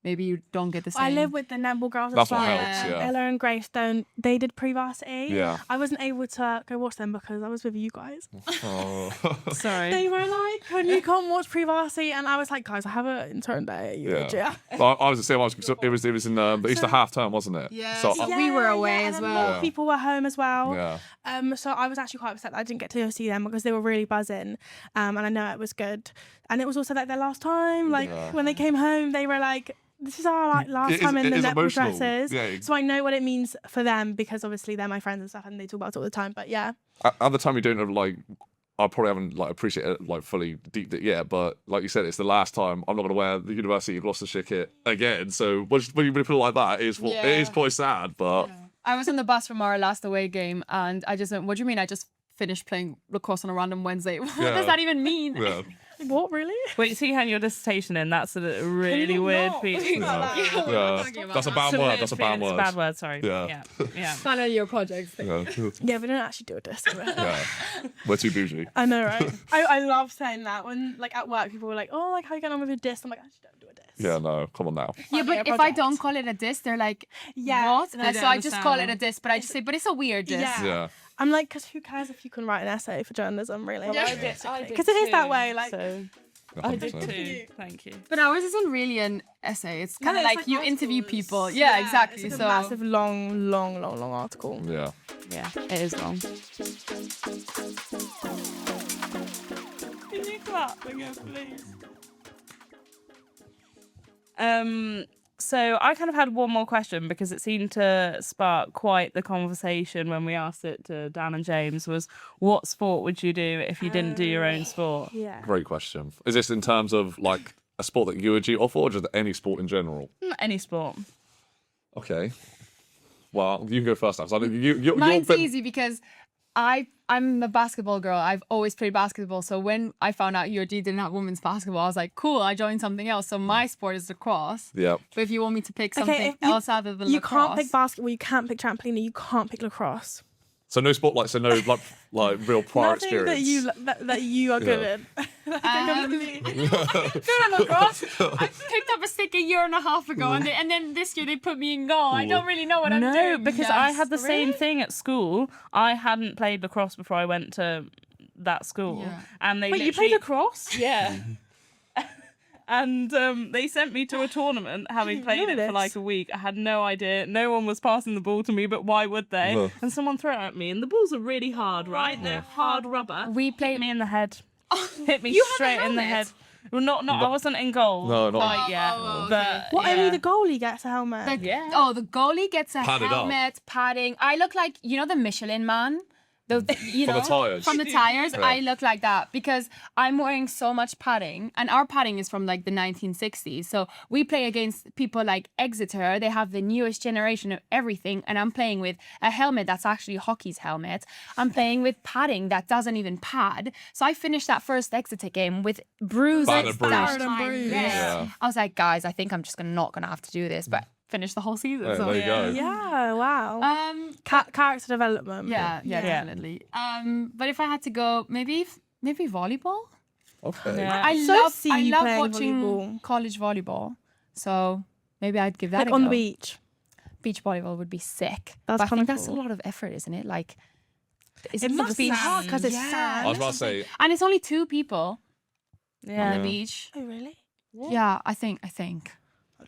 maybe you don't get the same. I live with the netball girls That's as well. what helps, yeah. Ella and Grace they did pre-varsity. Yeah. I wasn't able to go watch them because I was with you guys. Oh. Sorry. They were like, you can't watch pre-varsity, and I was like, guys, I have an intern day. Yeah. Well, I was the same. It was in the Easter half term, wasn't it? Yeah. So we were away as and well. A lot of people were home as well. Yeah. So I was actually quite upset that I didn't get to go see them because they were really buzzing. And I know it was good. And it was also like their last time. Like when they came home, they were like, this is our like last time in the netball dresses. Yeah. So I know what it means for them because obviously they're my friends and stuff and they talk about it all the time. But yeah. At the time, you don't have like. I probably haven't like appreciated it like fully deep yet, but like you said, it's the last time I'm not going to wear the University of Gloucestershire kit again. So when you put it like that, it is quite sad. But I was on the bus from our last away game, and I just went, "What do you mean? I just finished playing lacrosse on a random Wednesday. What does that even mean?" Yeah. What, really? Wait, so you had your dissertation in? That's a really weird feature. That's a bad word. That's a bad word. It's a bad word, sorry. Yeah. Yeah. Final year projects. Yeah. Yeah, we don't actually do a disc. Yeah. We're too bougie. I know, right? I love saying that when like at work people were like, oh, like how you getting on with your disc? I'm like, I actually don't do a disc. Yeah, no, come on now. Yeah, but if I don't call it a disc, they're like, what? They So don't I just call it understand. a disc, but I just say, but it's a weird disc. Yeah. Yeah. I'm like, because who cares if you can write an essay for journalism, really? I did Because it is that too, way, like. So I did 100%. too. Thank you. But ours isn't really an essay. It's kind of it's like like you interview articles. people. Yeah, exactly. It's So a massive, long article. Yeah. Yeah, it is long. Can you clap again, please? So I kind of had one more question because it seemed to spark quite the conversation when we asked it to Dan and James was what sport would you do if you didn't do your own sport? Yeah. Great question. Is this in terms of like a sport that you would do off or just any sport in general? Any sport. Okay. Well, you can go first now. So you're mine's easy because I'm a basketball girl. I've always played basketball. So when I found out URG didn't have women's basketball, I was like, cool, I joined something else. So my sport is lacrosse. Yeah. But if you want me to pick something if you- else other than You lacrosse, can't pick basketball, you can't pick trampoline, and you can't pick lacrosse. So no sport no like real prior Nothing experience. that you are good in. good at lacrosse. I picked up a stick a year and a half ago, and then this year they put me in goal. I don't really know what I'm doing. No, because I had the Yes. same thing at school. I hadn't played lacrosse before I went to that school. Yeah. And they Wait, you played lacrosse? Yeah. And they sent me to a tournament, having played it for like a week. I had no idea. No one was passing the ball to me, but why would they? No. And someone threw it at me, and the balls are really hard, right? They're hard rubber. We played- Hit me in the head. Hit me You had a straight in the head. helmet? Well, not. I wasn't in goal. No, not- quite yet. But What, yeah. only the goalie gets a helmet? The goalie gets a Padded up. helmet, padding. I look like, you know, the Michelin man? From the tyres. From the tires, Yeah. I look like that because I'm wearing so much padding, and our padding is from like the 1960s. So we play against people like Exeter. They have the newest generation of everything, and I'm playing with a helmet that's actually hockey's helmet. I'm playing with padding that doesn't even pad. So I finished that first Exeter game with bruises. Battered and down bruised. my bruised. wrist. Yeah. I was like, guys, I think I'm just not gonna have to do this, but finish the whole season. Yeah, so. there you go. Yeah, wow. Character development. Yeah, definitely. But if I had to go, maybe volleyball. Okay. Yeah. I So love see you playing watching volleyball. college volleyball. So maybe I'd give that Like a on go. the beach. Beach volleyball would be sick. That's but I kinda think that's a cool. lot of effort, isn't it? Like, It must be hard because it's sand. I was about to say, and it's only 2 people on Yeah. the beach. Oh, really? Yeah, I think.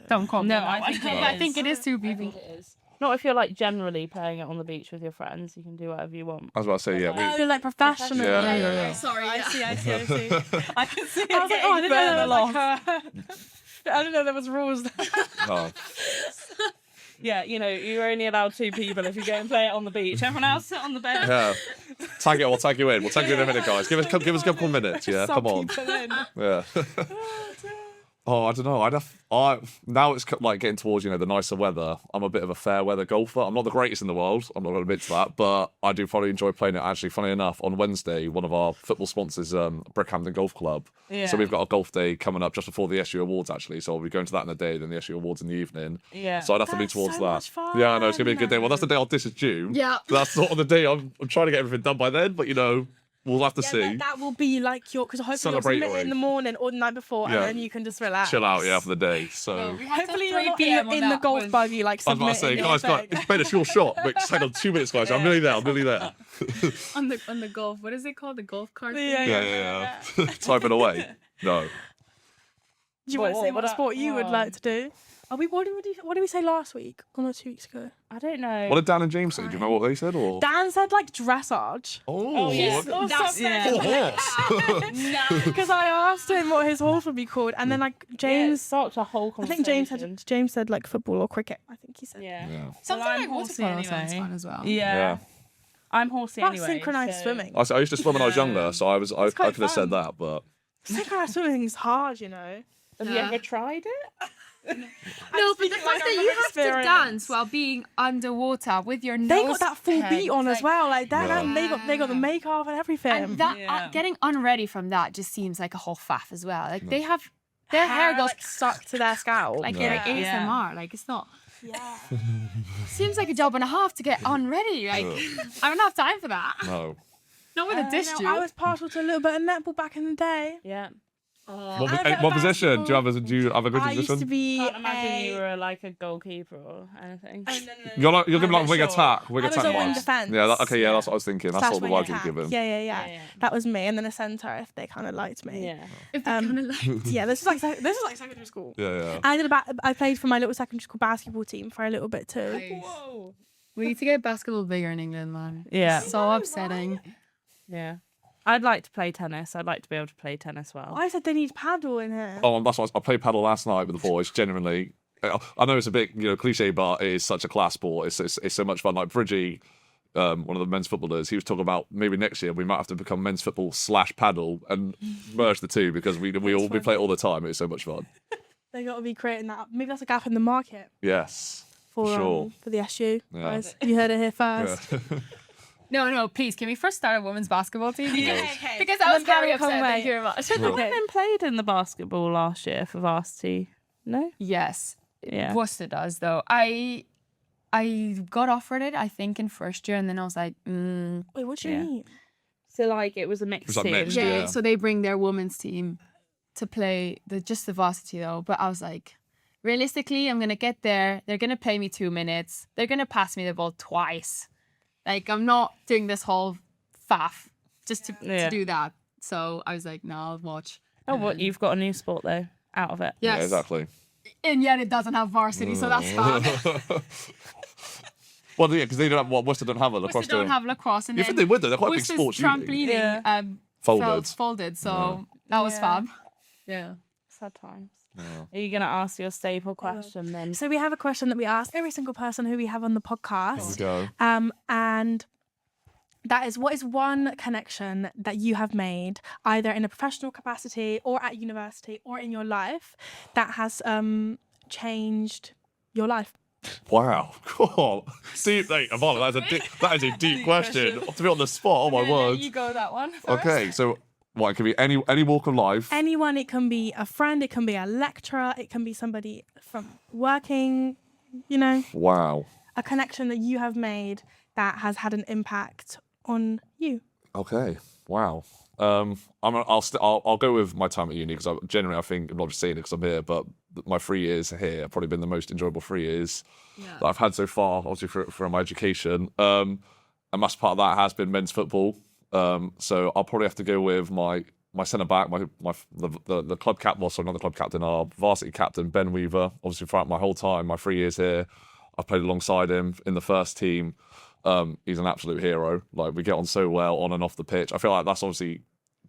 Don't quote me. No, on that I one. think it I is. think it is 2 people. It is. Not if you're like generally playing it on the beach with your friends. You can do whatever you want. I was about to say, yeah. You're like professional. Yeah. Sorry. I see. I can see I was like, oh, I didn't know there was like I didn't know there was rules. Oh. Yeah, you know, you're only allowed 2 people if you go and play it on the beach. Everyone else sit on the bed. Yeah. Tag it. We'll tag you in. We'll tag you in a minute, guys. Give us a couple minutes. Yeah, come on. Yeah. Oh, I don't know. Now it's like getting towards the nicer weather. I'm a bit of a fair weather golfer. I'm not the greatest in the world. I'm not going to admit to that, but I do probably enjoy playing it. Actually, funny enough, on Wednesday, one of our football sponsors, Brickhampton Golf Club. Yeah. So we've got a golf day coming up just before the SU Awards. Actually, so I'll be going to that in the day, then the SU Awards in the evening. Yeah. So I'd have to be That's towards so that. much fun. Yeah, I know it's gonna be a good day. Well, that's the day I'll diss is June. Yeah. So that's sort of the day I'm trying to get everything done by then. But we'll have to see. That will be like because hopefully you'll submit it in the morning or the night before, Yeah. and then you can just relax. Chill out, for the day. So. Hopefully you're not in the golf buggy like I was about to say, submitting guys, it's Ben, it's your shot. But just hang on 2 minutes, guys. I'm nearly there. on the golf. What is it called? The golf cart. Yeah. Type it away. No. Do you want to say what What sport you would like to do? What did we say last week? Or not 2 weeks ago? I don't know. What did Dan and James say? Do you remember what they said? Or Dan said like dressage. oh, yes. okay. Yeah. Because I asked him what his horse would be called, and then like James, James a whole I think James said like football or cricket. I think he said. Yeah. Yeah. Something Well, I'm like water horsey polo sounds anyway. fun as well. Yeah. I'm horsey That's anyway. synchronized so- swimming. I used to swim when I was younger, so I quite could have said fun. that, but Synchronized swimming is hard, you know. Have you Yeah. ever tried it? No, but the fact that you have to dance while being underwater with your nose. They got that full pegged, beat on as like- well. Like that, Yeah. and they got the makeup and everything. And that Yeah. getting unready from that just seems like a whole faff as well. Like they have their hair goes like, stuck to their scalp. like Yeah. ASMR. Yeah. Like it's not. yeah. Seems like a job and a half to get unready. Like I don't have time for that. no. Not with a dish No, tube. I was partial to a little bit of netball back in the day. Yeah. What, I bet what position? basketball- Do you have a good I used to position? be Can't imagine you were like a goalkeeper or anything. You're giving like wing sure. attack, wing I was attack. a wing vibes. defence. Yeah, okay, yeah, that's what I was thinking. That's Slash all the wing word you're attack. given. Yeah. Yeah. That was me, and then a centre if they kind of liked me. Yeah. if they kind of like. Yeah, this is like secondary school. Yeah. I played for my little secondary school basketball team for a little bit too. Whoa. We need to get basketball bigger in England, man. Yeah. So upsetting. Yeah. I'd like to play tennis. I'd like to be able to play tennis well. I said they need paddle in here. Oh, and that's why I played paddle last night with the boys. Genuinely, I know it's a bit cliche, but it is such a class sport. It's so much fun. Like Bridgie, one of the men's footballers, he was talking about maybe next year we might have to become men's football / paddle and merge the two because we play it all the time. It's so much fun. They got to be creating that. Maybe that's a gap in the market Yes, for sure. for the SU. Yeah. Guys, you heard it here first. Yeah. No, please. Can we first start a women's basketball team? okay. Because I was very Come upset. away. Thank you very much. The women played in the basketball last year for Varsity. No? Yes. Yeah. Worcester does though. I got offered it, I think, in first year, and then I was like, Wait, what do you Yeah. mean? So like it was a mixed was like team. mixed, yeah. Yeah. So they bring their women's team to play just the varsity though. But I was like, realistically, I'm gonna get there. They're gonna play me 2 minutes. They're gonna pass me the ball twice. Like I'm not doing this whole faff just to do that. So I was like, no, I'll watch. Oh, what? You've got a new sport though out of it. Yes. Yeah, exactly. And yet it doesn't have varsity, so that's fun. Well, yeah, because they don't have Worcester don't have a lacrosse. Worcester don't have lacrosse, and You then think they would though? They're quite big Worcester's sports. Usually. trampolining Yeah. Folded. folded, so that was fab. Yeah. Sad times. Are you gonna ask your staple question then? So we have a question that we ask every single person who we have on the podcast. There we go. And that is, what is one connection that you have made either in a professional capacity or at university or in your life that has changed your life? Wow. Cool. Deep, Ivana, that is a deep question. To be on the spot, oh my word. You go that one. Okay, so it can be any walk of life. Anyone, it can be a friend, it can be a lecturer, it can be somebody from working, Wow. a connection that you have made that has had an impact on you. Okay. Wow. I'll go with my time at uni because I think I'm not just saying it because I'm here, but my 3 years here have probably been the most enjoyable 3 years that I've had so far. Obviously for my education, and that's part of that has been men's football. So I'll probably have to go with my centre back, the club captain. Well, sorry, not the club captain, our varsity captain Ben Weaver. Obviously throughout my whole time, my 3 years here, I've played alongside him in the first team. He's an absolute hero. Like we get on so well on and off the pitch. I feel like that's obviously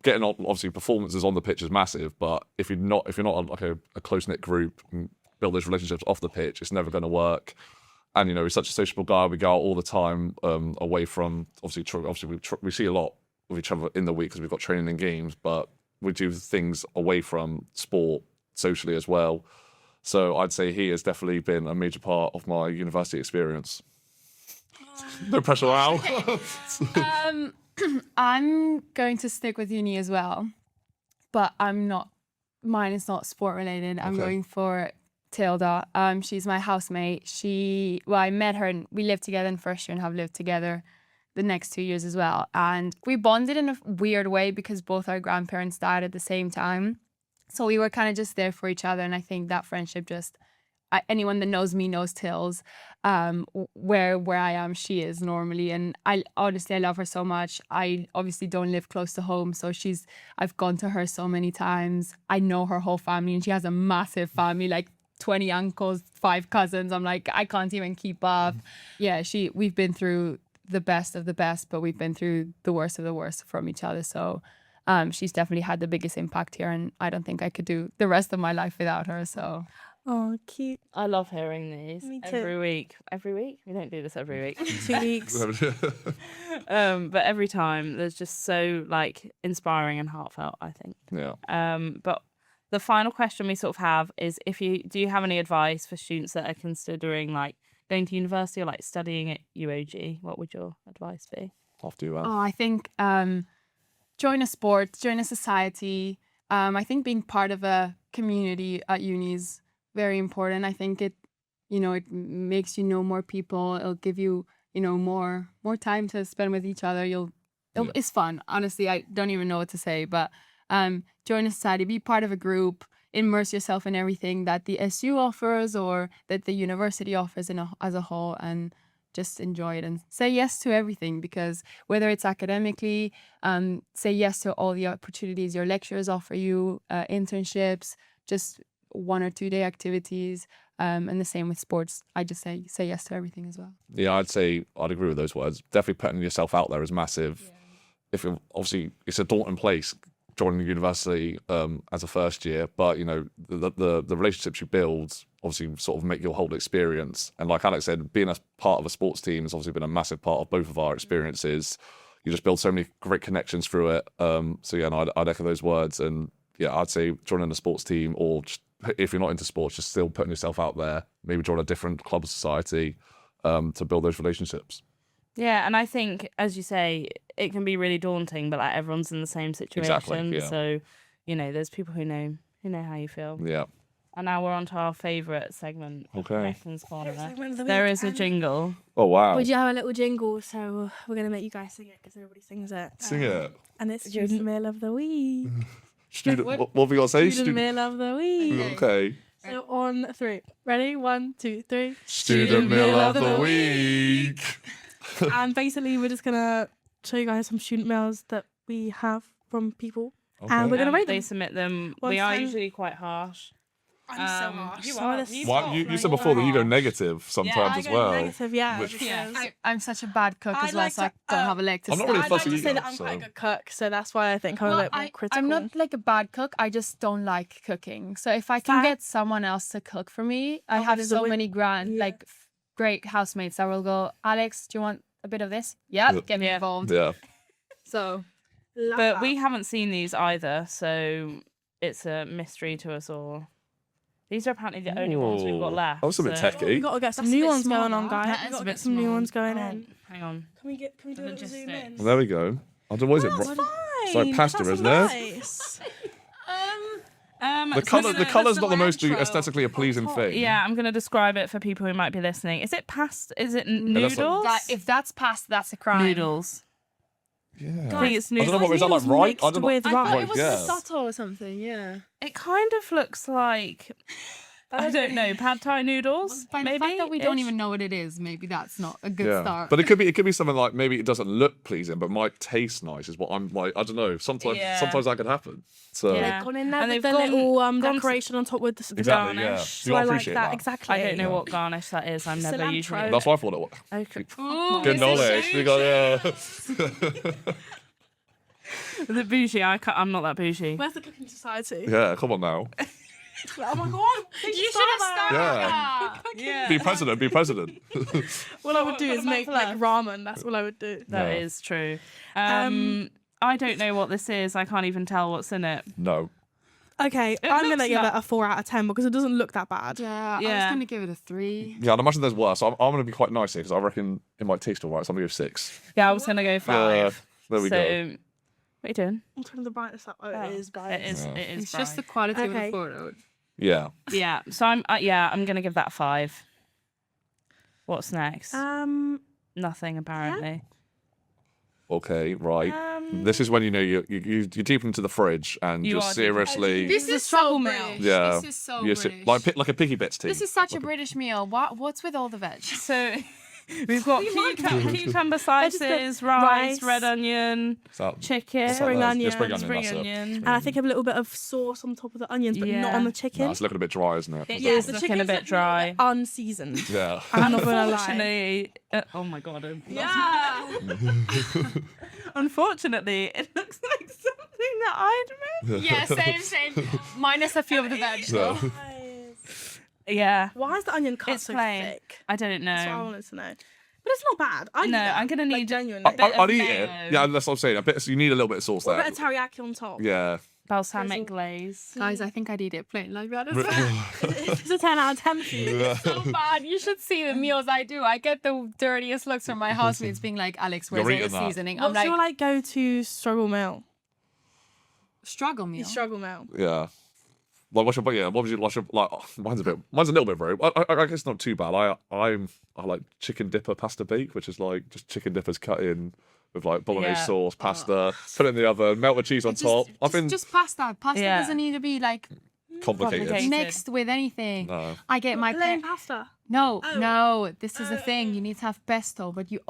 getting on. Obviously, performances on the pitch is massive, but if you're not like a close knit group and build those relationships off the pitch, it's never going to work. And he's such a sociable guy. We go out all the time away from obviously we see a lot of each other in the week because we've got training and games, but we do things away from sport socially as well. So I'd say he has definitely been a major part of my university experience. No pressure, Al. I'm going to stick with uni as well, but mine is not sport related. I'm Okay. going for Tilda. She's my housemate. I met her and we lived together in first year and have lived together the next 2 years as well. And we bonded in a weird way because both our grandparents died at the same time. So we were kind of just there for each other. And I think that friendship anyone that knows me knows Tills, where I am, she is normally. And I love her so much. I obviously don't live close to home. So I've gone to her so many times. I know her whole family and she has a massive family, like 20 uncles, 5 cousins. I'm like, I can't even keep up. Yeah, we've been through the best of the best, but we've been through the worst of the worst from each other. So she's definitely had the biggest impact here. And I don't think I could do the rest of my life without her. So... Oh, cute. I love hearing these. Me too. Every week. Every week? We don't do this every week. 2 weeks. But every time there's just so like inspiring and heartfelt, I think. Yeah. But the final question we sort of have is do you have any advice for students that are considering like going to university or like studying at UOG? What would your advice be? After you, Al. I think join a sport, join a society. I think being part of a community at uni is very important. I think it makes you know more people. It'll give you, more time to spend with each other. It's fun. Honestly, I don't even know what to say, but join a society, be part of a group, immerse yourself in everything that the SU offers or that the university offers as a whole, and just enjoy it and say yes to everything, because whether it's academically, say yes to all the opportunities your lecturers offer you, internships, just 1 or 2 day activities, and the same with sports. I just say yes to everything as well. Yeah, I'd agree with those words. Definitely putting yourself out there is massive. Yeah. Obviously it's a daunting place joining the university as a first year, but the relationships you build obviously sort of make your whole experience. And like Alex said, being a part of a sports team has obviously been a massive part of both of our experiences. You just build so many great connections through it. So yeah, and I'd echo those words. And yeah, I'd say joining a sports team, or just, if you're not into sports, just still putting yourself out there. Maybe join a different club or society to build those relationships. Yeah, and I think, as you say, it can be really daunting, but like everyone's in the same situation. Exactly, yeah. So, there's people who know how you feel. Yeah. And now we're on to our favourite segment. Okay. Reference Corner. Segment of the There week, is a and jingle. Oh wow. We do have a little jingle, so we're going to make you guys sing it because everybody sings it. Sing it. And it's Student Meal of the Week. Student. What have we got to say? Student Meal of the Week. Okay. So on 3. Ready? 1, 2, 3. Student Meal of the Week. And basically, we're just going to show you guys some student meals that we have from people. Okay. And we're going to rate They them. submit them. One We are time- usually quite harsh. I'm so harsh. You Some are. of this- Well, you said before that you go negative sometimes I as go well. negative, yeah. Which- because I'm such a bad cook I'd as well, like so I to- don't have a leg to I'm not stand. really I'd like fussy to say either, that I'm quite a so- good cook, so that's why I think I'm a bit more critical. I'm not like a bad cook. I just don't like cooking. So if I can Fair. get someone else to cook for me, I Oh, have there's so a way- many Yeah. great housemates that will go, Alex, do you want a bit of this? Yep, Yeah. get me Yeah. involved. Yeah. So Love But that. we haven't seen these either, so it's a mystery to us all. These are apparently the only ones we've got Ooh. left. That was a bit so- techy. We got to get some That's a new bit ones small, going on, though. guys. That We is got a to bit get some new small. ones going Oh, in. hang on. Can we do it just zoom in? Well, there we go. I don't know what is it. That's fine. It's like pasta, That's isn't it? nice. The colour's not the most aesthetically pleasing thing. Yeah, I'm going to describe it for people who might be listening. Is it pasta? Is it noodles? if that's pasta, that's a crime. Noodles. Yeah. I think it's I don't know noodles. what is that like, Noodles right? mixed I don't know. with I thought rice. it was Yeah. risotto or something, yeah. It kind of looks like, I don't know, pad thai noodles, By maybe? the fact that we don't ish? even know what it is, maybe that's not a good Yeah, start. but it could be something like maybe it doesn't look pleasing, but might taste nice. Is what I'm like. I don't know. Sometimes that could happen. So Yeah. They've gone in there And with they've the gone- little gone to- decoration on top with the exactly, yeah. garnish. So So I I like appreciate that. that. Exactly. I don't know what garnish that is. I'm never Cilantro. usually... That's what I thought it was. Okay. Good knowledge. We got The bougie, I'm not that bougie. Where's the cooking society? yeah. Come on now. Oh my god! you should have started Yeah. that. Yeah. Be president. Be president. What I would do Got is a make month like left. ramen. That's what I would do. That Yeah. is true. I don't know what this is. I can't even tell what's in it. No. Okay, It I'm gonna looks give it like- a 4 out of 10 because it doesn't look that bad. Yeah, I was Yeah. gonna give it a 3. Yeah, I'd imagine there's worse. I'm going to be quite nice here because I reckon it might taste all right. So I'm going to go 6. Yeah, I was gonna go 5. Yeah, there we so, go. what are you doing? I'm turning the brightness up. Oh, it is bright. It is. Yeah. It is. It's just the bright. quality of Okay. the photo. Yeah. Yeah. So I'm gonna give that a 5. What's next? Nothing apparently. Okay, right. This is when you know you're deep into the fridge and You you're are deep. seriously. This is a is struggle so meal. British. Yeah. This is so you're British. like a piggy bits tea. This is such a British meal. What's with all the veg? So we've got cucumber slices, rice, rice. red onion, So- chicken, What's that Spring there? onion. Yeah, spring onion. spring That's it. onion. And I think a little bit of sauce on top of the onions, but not Yeah. on the No, chicken. it's looking a bit dry, isn't it? It Yeah, is the looking a chicken's bit dry. Unseasoned. Yeah. I'm not gonna lie. Unfortunately, oh my god. Yeah. Unfortunately, it looks like something that I'd made. Yeah, same. Minus a few of the veg. So- Yeah, Why is the onion cut it's so plain. thick? I don't That's what I know. wanted to know. But it's not bad. I No, I'm gonna need genuinely. bit of I'd eat it. mayo. Yeah, that's what I'm saying. A bit. You need a little bit of sauce a there. bit of teriyaki on top. Yeah. balsamic glaze. Guys, I think I'd eat it plain like that. It's a 10 out of 10 for you. So bad. You should see the meals I do. I get the dirtiest looks from my housemates being like, Alex, where's You're all the eating that. seasoning? I'm What's like, your go-to struggle meal? struggle meal. Struggle meal. Yeah. Like what's your what was your mine's a little bit rogue. I guess not too bad. I like chicken dipper pasta bake, which is like just chicken dippers cut in with like bolognese Yeah. sauce, pasta, put it in the oven, melted cheese on top. I've been Just pasta. Pasta Yeah. doesn't need to be like complicated. complicated. mixed with anything. No. I get my Plain pasta. No, this is the thing. You need to have pesto, but you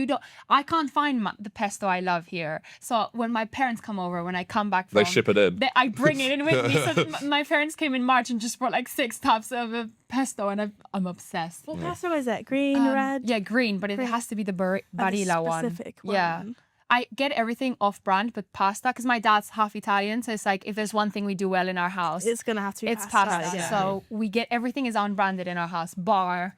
don't. I can't find the pesto I love here. So when my parents come over, when I come back from, They ship it in. I bring it in with me. So my parents came in March and just brought like 6 tubs of pesto, and I'm obsessed. What pasta is it? Green, red? Yeah, green, but it has to be the Barilla one. specific Yeah. one. I get everything off brand, but pasta, because my dad's half Italian, so it's like if there's one thing we do well in our house, It's going to have to be it's pasta. pasta. Yeah. So we get everything is unbranded in our house, bar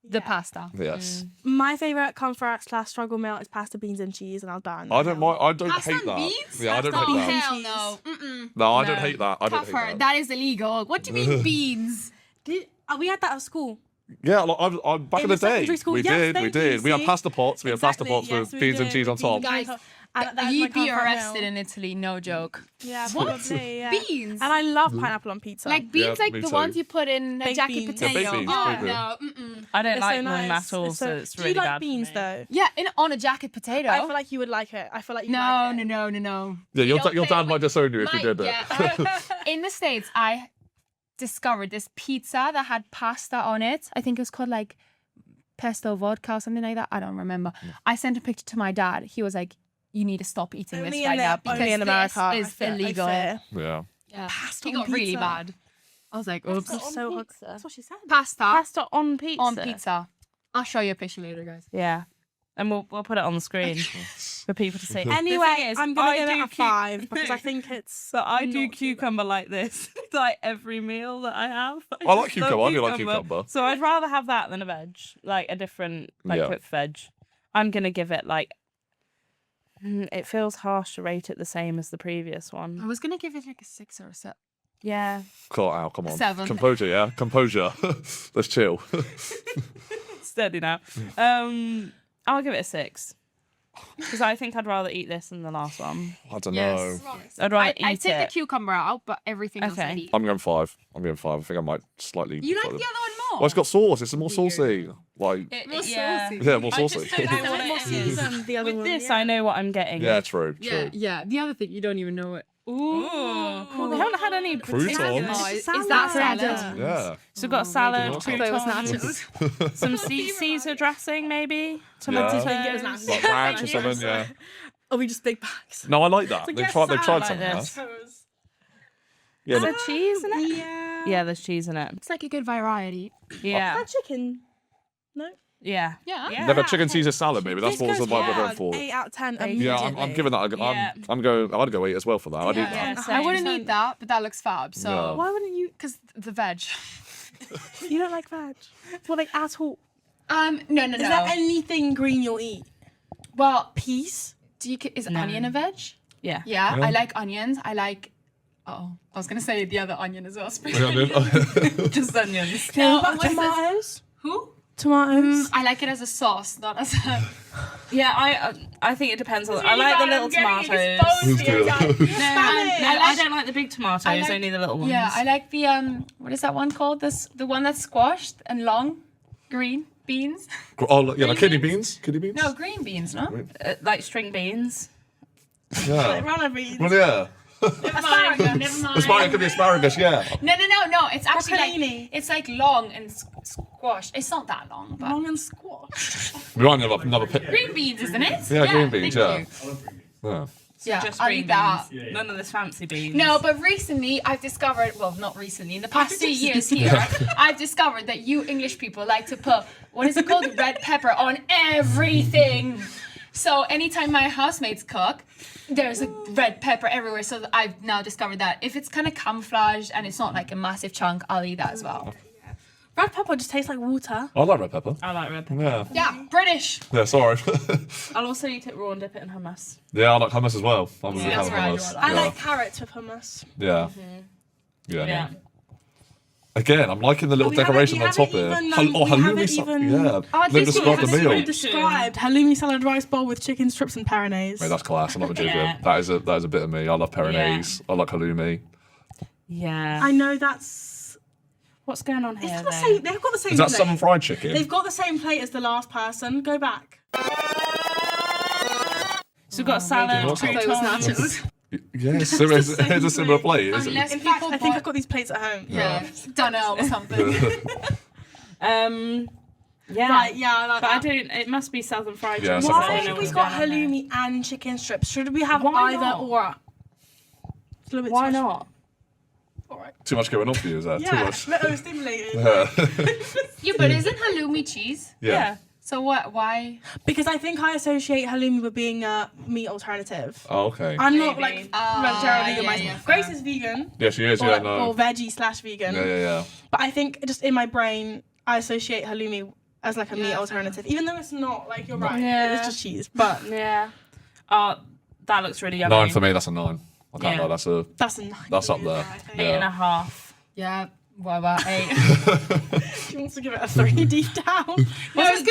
the pasta. Yes. My favourite comfort / struggle meal is pasta, beans and cheese, and I'll done. I don't mind. I don't Pasta hate and that. beans? Yeah, I don't Oh, hate that. hell Cheese. no. Mm-mm. No, I don't hate that. I don't hate Tougher. that. That is illegal. What do you mean beans? We had that at school. Yeah, like, I'm back in In the the day. secondary school, We yes, did. thank We did. you, We had see? pasta pots. We had pasta pots Yes, with we beans and did, cheese on with top. beans Guys, on top. And that is You'd my be comfort arrested meal. in Italy, no joke. Yeah, What? probably, yeah. Beans? And I love pineapple on pizza. Like beans, Yeah, like me the too. ones you put in a Baked jacket beans. potato. Yeah, baked beans, Oh, baked beans. no. Mm-mm. I don't It's like so them nice. at all, so it's Do really you like bad. beans for me. though? Yeah, on a jacket potato. I feel like you would like it. I feel like you no, like it. no. Yeah, your don't dad play might disown you if you did it. Yeah. In the States, I discovered this pizza that had pasta on it. I think it was called like pesto vodka or something like that. I don't remember. I sent a picture to my dad. He was like, "You need to stop eating Only this in right now the- because only in America. this is illegal." Yeah. Yeah. Pasta He on got really pizza. bad. I was like, "Oops." That's so hot. That's what she said. Pasta Pasta on pizza. on pizza. I'll show you a picture later, guys. Yeah, and we'll put it on the screen for people to see. Anyway, The thing is, I'm gonna I give do it a 5 because I think it's. So I do not too cucumber like this, like every meal that I have. I like just cucumber. love I do like cucumber. So I'd rather have that than a veg, like a different, like Yeah. cooked veg. I'm gonna give it like. It feels harsh to rate it the same as the previous I one. was gonna give it like a 6 or a 7. Yeah, Cool, Al, come on. 7. Composure, yeah? Composure. Let's chill. steady now. I'll give it a 6 because I think I'd rather eat this than the last one. I don't Yes. know. I'd rather I eat take it. the cucumber out, but everything else Okay. I eat. I'm going 5. I think I might slightly... You like slightly- the other one more? Well, it's got sauce. It's more saucy. Like, More yeah. saucy. yeah, more I just saucy. don't know what more it is. seasoned. The other With one. this, yeah. I know what I'm getting. Yeah, true, true. Yeah. The other thing, you don't even know it. Ooh. Cool. They haven't had any Croutons. potatoes. Oh, is Salad. that salad? Salad. Yeah. So we've got salad, maybe I thought it was croutons, nachos. some Caesar dressing maybe, tomato Yeah. toast. Like ranch or something, yeah. Are we just big bags? No, I like that. like, They've yes, tried salad something like else. this. Yeah, Is no- there cheese in it? Yeah. Yeah, there's cheese in it. It's like a good variety. Yeah. That chicken. No. Yeah. Yeah. Yeah. Never chicken Caesar salad, maybe. That's what was the vibe we're going for. 8 out of 10. Yeah, I'm giving that. Yeah. I'm going. I'd go 8 as well for that. I'd eat Yeah, that. same. I wouldn't eat that, but that looks fab. Yeah. So Why wouldn't you? because the veg. You don't like veg? Well, like at all. No. Is there anything green you'll eat? Well, Peas? is onion a veg? Yeah. Yeah, Yeah. I like onions. I like Oh, I was gonna say the other onion as well. Spring Yeah, onion. Just onions. Okay, what about what's this? tomatoes? Who? Tomatoes. I like it as a sauce, not as a. Yeah, I think it depends on. I like the little tomatoes. Who's good? No, Spanish. I don't like the big tomatoes. I like- only the little ones. Yeah, I like the what is that one called? The one that's squashed and long, green beans. Oh, yeah, like kidney beans? beans. Kidney beans. No, green beans, no. Like string beans. Yeah. Runner beans. Well, yeah. Asparagus. Never mind. Asparagus could be asparagus. Yeah. No. It's actually Broccolini. like it's like long and squashed. It's not that long, but Long and squash. We might have another pick. green beans, isn't it? Yeah, green beans, thank yeah. you. Yeah. Yeah, Just I green eat that. beans. None of this fancy beans. No, but recently I've discovered, well, not recently, in the past 2 years here, I've discovered that you English people like to put, what is it called? Red pepper on everything. So anytime my housemates cook, there's a red pepper everywhere. So I've now discovered that if it's kind of camouflaged and it's not like a massive chunk, I'll eat that as well. Red pepper just tastes like water. I like red pepper. I like red pepper. Yeah. Yeah, British. Yeah, sorry. I'll also eat it raw and dip it in hummus. Yeah, I like hummus as well. I'm a big that's fan of right. hummus. I yeah. like carrots with hummus. Yeah. Yeah. Yeah. Again, I'm liking the little We haven't- decoration we on top haven't here. even, Hal- we halloumi. haven't even- Yeah. Oh, Let me this describe the one has meal. food. Described halloumi salad rice bowl with chicken strips and peronaise. Mate, that's class. I'm not joking. Yeah. That is a bit of me. I love peronaise. I like halloumi. Yeah. I know that's. What's going on here? It's got the though? same. They've got the same. Is that plate. southern fried chicken? They've got the same plate as the last person. Go back. So we've got salad, What's that? croutons. Yes, it's a similar plate, isn't it? Unless In fact, people I think bought- I've got these plates at home. Yeah, Dunno or something. Yeah. Right, yeah, I like But I that. don't. It must be southern fried Yeah, chicken. southern Why fried have chicken. we got halloumi and chicken strips? Should we have Why either not? or? It's a little bit Why too much. not? All right. Too much going on for you, is that? Too Yeah, much. a bit overstimulated. Yeah, but isn't halloumi cheese? Yeah. So what? Why? Because I think I associate halloumi with being a meat alternative. Oh, okay. I'm not Maybe. like Ah, vegetarian vegan yeah, myself. yeah, Grace fair. is vegan. Yeah, she is. Or, Yeah, no. or veggie/vegan. Yeah. But I think just in my brain, I associate halloumi as like a meat alternative, even though it's not. Like you're right, Yeah. it's just cheese. But Yeah. Oh, that looks really yummy. 9 for me. That's a 9. I can't Yeah. lie. that's a nice. That's up there. I think. 8.5. Yeah. What about 8? She wants to give it a 3 deep down. No, it's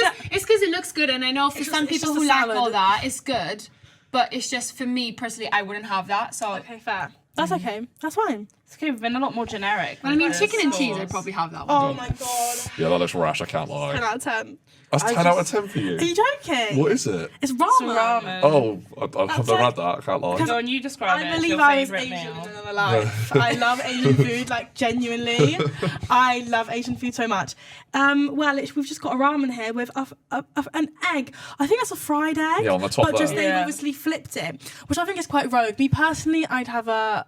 because it looks good, and I know for It's some just- it's people just who a like salad. all that, it's good. But it's just for me personally, I wouldn't have that. So, Okay, fair. That's okay. That's fine. It's okay. We've been a lot more generic. but I mean, with chicken the and cheese, I'd sauce. probably have that one. Oh my god. Yeah, that looks rash. I can't 10 lie. out of 10. That's 10 out of 10 for Are you. you joking? What is it? It's It's ramen. ramen. Oh, I've That's never like- had that. I can't lie. Go on, you describe it. I It's believe your I was favourite Asian meal. in another life. I love Asian food, like genuinely. I love Asian food so much. We've just got a ramen here with an egg. I think that's a fried egg. Yeah, on the top But just there. they've Yeah. obviously flipped it, which I think is quite rogue. Me personally, I'd have a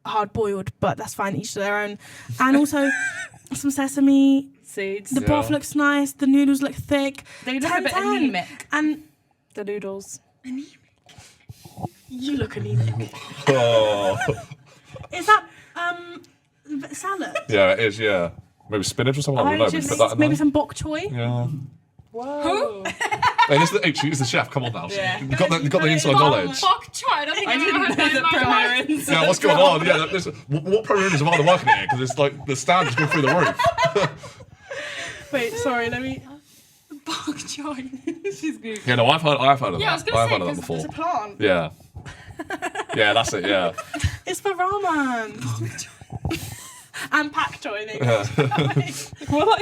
hard boiled, but that's fine, each to their own. And also some sesame. Seeds. The Yeah. broth looks nice. The noodles look thick. They look a 10, bit 10. anemic. And The noodles. you look anemic. Oh. Is that salad? Yeah, it is, yeah. Maybe spinach or something. I don't I know. We just- put that in Maybe there. some bok choy. Yeah. Whoa. Hey, she's the chef. Come on now. Yeah. You've got the inside knowledge. Bok choy. I don't think I I've didn't ever know heard that in that my life. Primarins. Yeah, what's going on? Yeah, listen, what priorities am I working here? Because it's like the standards go through the roof. Wait, sorry, let me. Bok choy. She's good. Yeah, no, I've heard of Yeah, I was that. gonna I've say, heard of that 'cause before. It's a plant. Yeah. Yeah, that's it. Yeah. It's for ramen. And pak choy. They Well,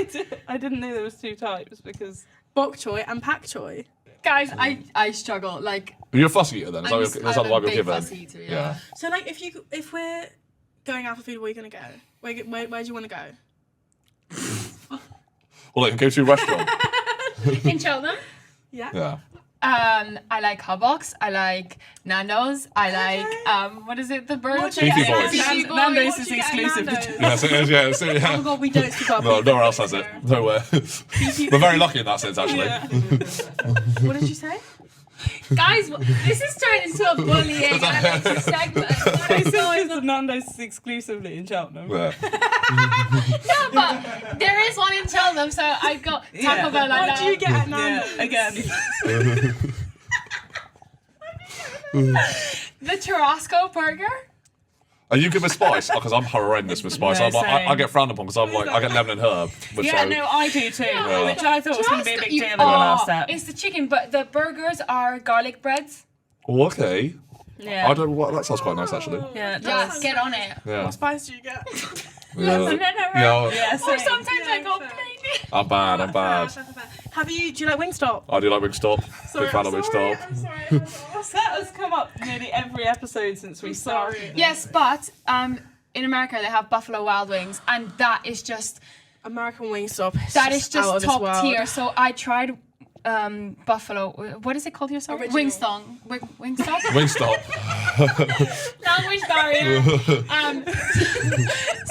I didn't know there was 2 types because Bok choy and pak choy. Guys, I struggle. Like, You're a fussy eater then. Is I'm that a the vibe you're big given? fussy eater, yeah. So like, if we're going out for food, where are you gonna go? Where do you want to go? Well, like, go to a restaurant. in Cheltenham. Yeah. Yeah. I like Hotbox. I like Nando's. I like what is it? The burger. What do place? you get Beefy at Boys. Nando's? Nando's What is do you get at exclusive to Nando's? Yes, it is. Yeah, it's, Oh yeah. god, we don't speak about No, beef nowhere else Boys has it. there. Nowhere. We're very lucky in that sense, actually. What did you say? Guys, this is turned into a bullying segment. I said the Nando's is exclusively in Cheltenham. Yeah. No, but there is one in Cheltenham, so I got Taco Bell like What do you get at Yeah, Nando's? again. The churrasco burger. Are you good with spice? Because I'm horrendous with spice. No, I'm like, I same. get frowned upon because I'm like, I get lemon and herb. Which Yeah, so, no, I do too. Which I thought was going to be a big deal in the Oh, last step. it's the chicken, but the burgers are garlic breads. Oh, okay. Yeah. I don't know what that sounds quite nice actually. Yeah, it Yeah, does. get on it. Yeah. What spice do you get? Yeah. Yeah, Or same. sometimes I go fair. plain. I'm bad. I'm bad. Do you like Wingstop? I do like Wingstop. Big fan of Wingstop. I'm sorry. That has come up nearly every episode since we started. Yes, but in America they have Buffalo Wild Wings, and that is just American Wingstop. that is out of just this top world. tier. So I tried Buffalo. What is it called here? Sorry, Original. Wingstop. Wingstop. Language barrier.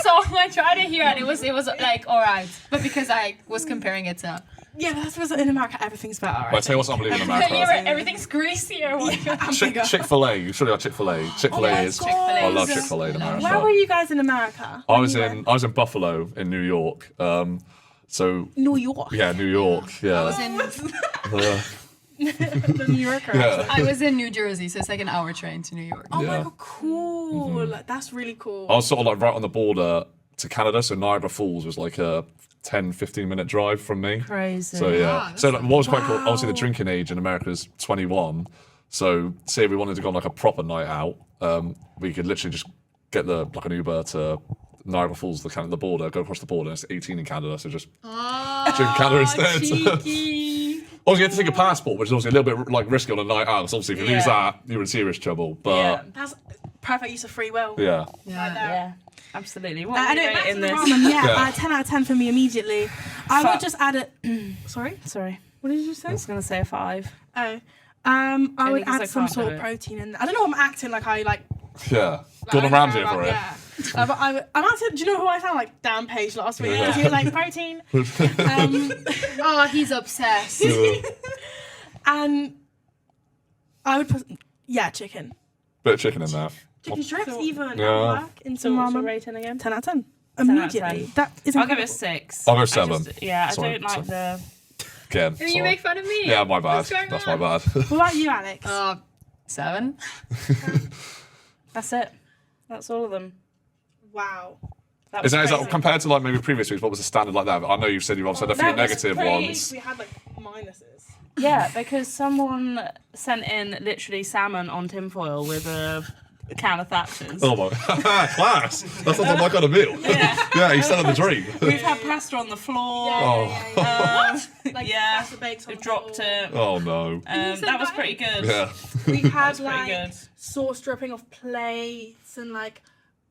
So I tried it here, and it was like alright, but because I was comparing it to Yeah, that's because in America everything's better. But I tell you what's unbelievable in America. everything's greasy or what? Chick-fil-A. You surely like Chick-fil-A. Chick-fil-A is. Chick-fil-A. I love Chick-fil-A in America. Where were you guys in America? I was in Buffalo in New York. So New York. yeah, New York. Yeah. The New Yorker. Yeah. I was in New Jersey, so it's like an hour train to New York. Oh my Yeah. god, cool. That's really cool. I was sort of like right on the border to Canada, so Niagara Falls was like a 10-15 minute drive from me. Crazy. So yeah. Wow, So like, what was quite cool, Wow. obviously the drinking age in America is 21. So say we wanted to go on like a proper night out, we could literally just get an Uber to Niagara Falls, the border, go across the border. It's 18 in Canada, so just drink Canada instead. Cheeky. Obviously, you have to take a passport, which is obviously a little bit like risky on a night out. So obviously, if you lose Yeah. that, you're in serious trouble. Yeah. But That's perfect use of free will. yeah. Yeah, absolutely. What I are know, you back to rating the this? ramen. Yeah, Yeah. 10 out of 10 for me immediately. I would Fuck. just add it. Sorry? Sorry, What did you I say? was going to say a 5. Oh. I Only would 'cause I add some can't sort do of it. protein in there. I don't know if I'm acting like I like. Yeah. Gordon Ramsay for it. Yeah. But I'm acting. Do you know who I sound like? Dan Page last week. Yeah. He was like protein. Oh, he's obsessed. And I would put chicken. Bit of chicken in there. Chicken strips even. Yeah. At work in So some what's your ramen. rating again? 10 out of 10. 10 out of Immediately. 10. That is I'll give incredible. it 6. I'll go 7. I Sorry, don't like the. Again. You sorry. make fun of me. Yeah, my bad. What's going That's on? my bad. What about you, Alex? 7. That's it. That's all of them. Wow. That Is was that crazy. compared to like maybe previous weeks? What was the standard like that? I know you've said you've also had a few That was negative pretty- ones. We had like minuses. Yeah, because someone sent in literally salmon on tinfoil with a can of Thatchers. Oh my, class! That's not my kind of meal. Yeah, he's selling the dream. We've had pasta on the floor. Oh, Like Yeah, pasta bakes on we've the dropped floor. it. oh no. That was pretty good. Yeah. We had Pretty like good. sauce dripping off plates and like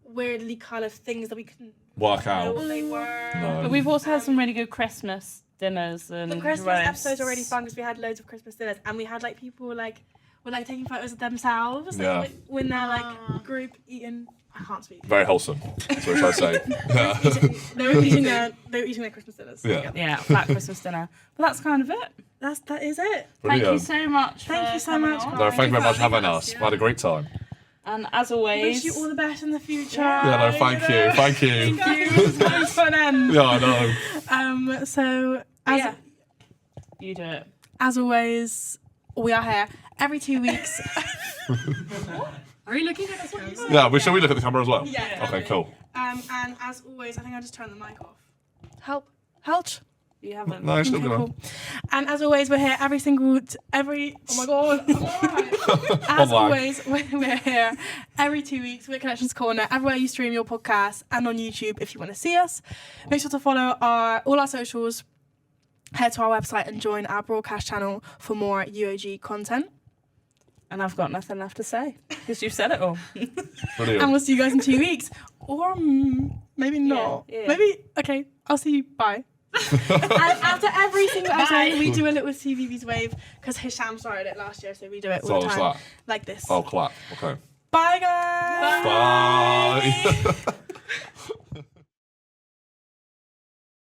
weirdly coloured things that we couldn't Work know out. what they were. No. But we've also had some really good Christmas dinners and The Christmas roasts. episode's already fun because we had loads of Christmas dinners and we had like people like were like taking photos of themselves like, Yeah. when they're like group eating. I can't speak. Very wholesome. That's what I say. Yeah. They were eating their Christmas dinners. Yeah. Yeah, flat Christmas dinner. But that's kind of it. That is it. Thank you Brilliant. so much. Thank for you so coming much, on. guys. No, thank you very much for having having us, us. yeah. We had a great time. And as I always, wish you all the best in the future. Yeah, no, thank you. Thank you. Thank you. It's going to an end. Yeah, I know. So as yeah, you do it. as always, we are here every 2 weeks. Are you looking at us? Yeah, shall we look at the camera as well? Yeah. Okay, cool. And as always, I think I just turned the mic off. Help. You haven't. No, it's still Okay, going. cool. And as always, we're here every single oh my god, I'm alright. As Online. always, we're here every 2 weeks. We're Connections Corner everywhere you stream your podcast and on YouTube if you want to see us. Make sure to follow all our socials. Head to our website and join our broadcast channel for more UOG content. And I've got nothing left to say because you've said it all. Brilliant. And we'll see you guys in 2 weeks, or maybe not. Yeah. Maybe okay. I'll see you. Bye. And after every single episode, we do a little CVB's wave because Hisham started it last year, so we do it all So the what's time, that? like this. Oh, clap. Okay. Bye, guys. Bye.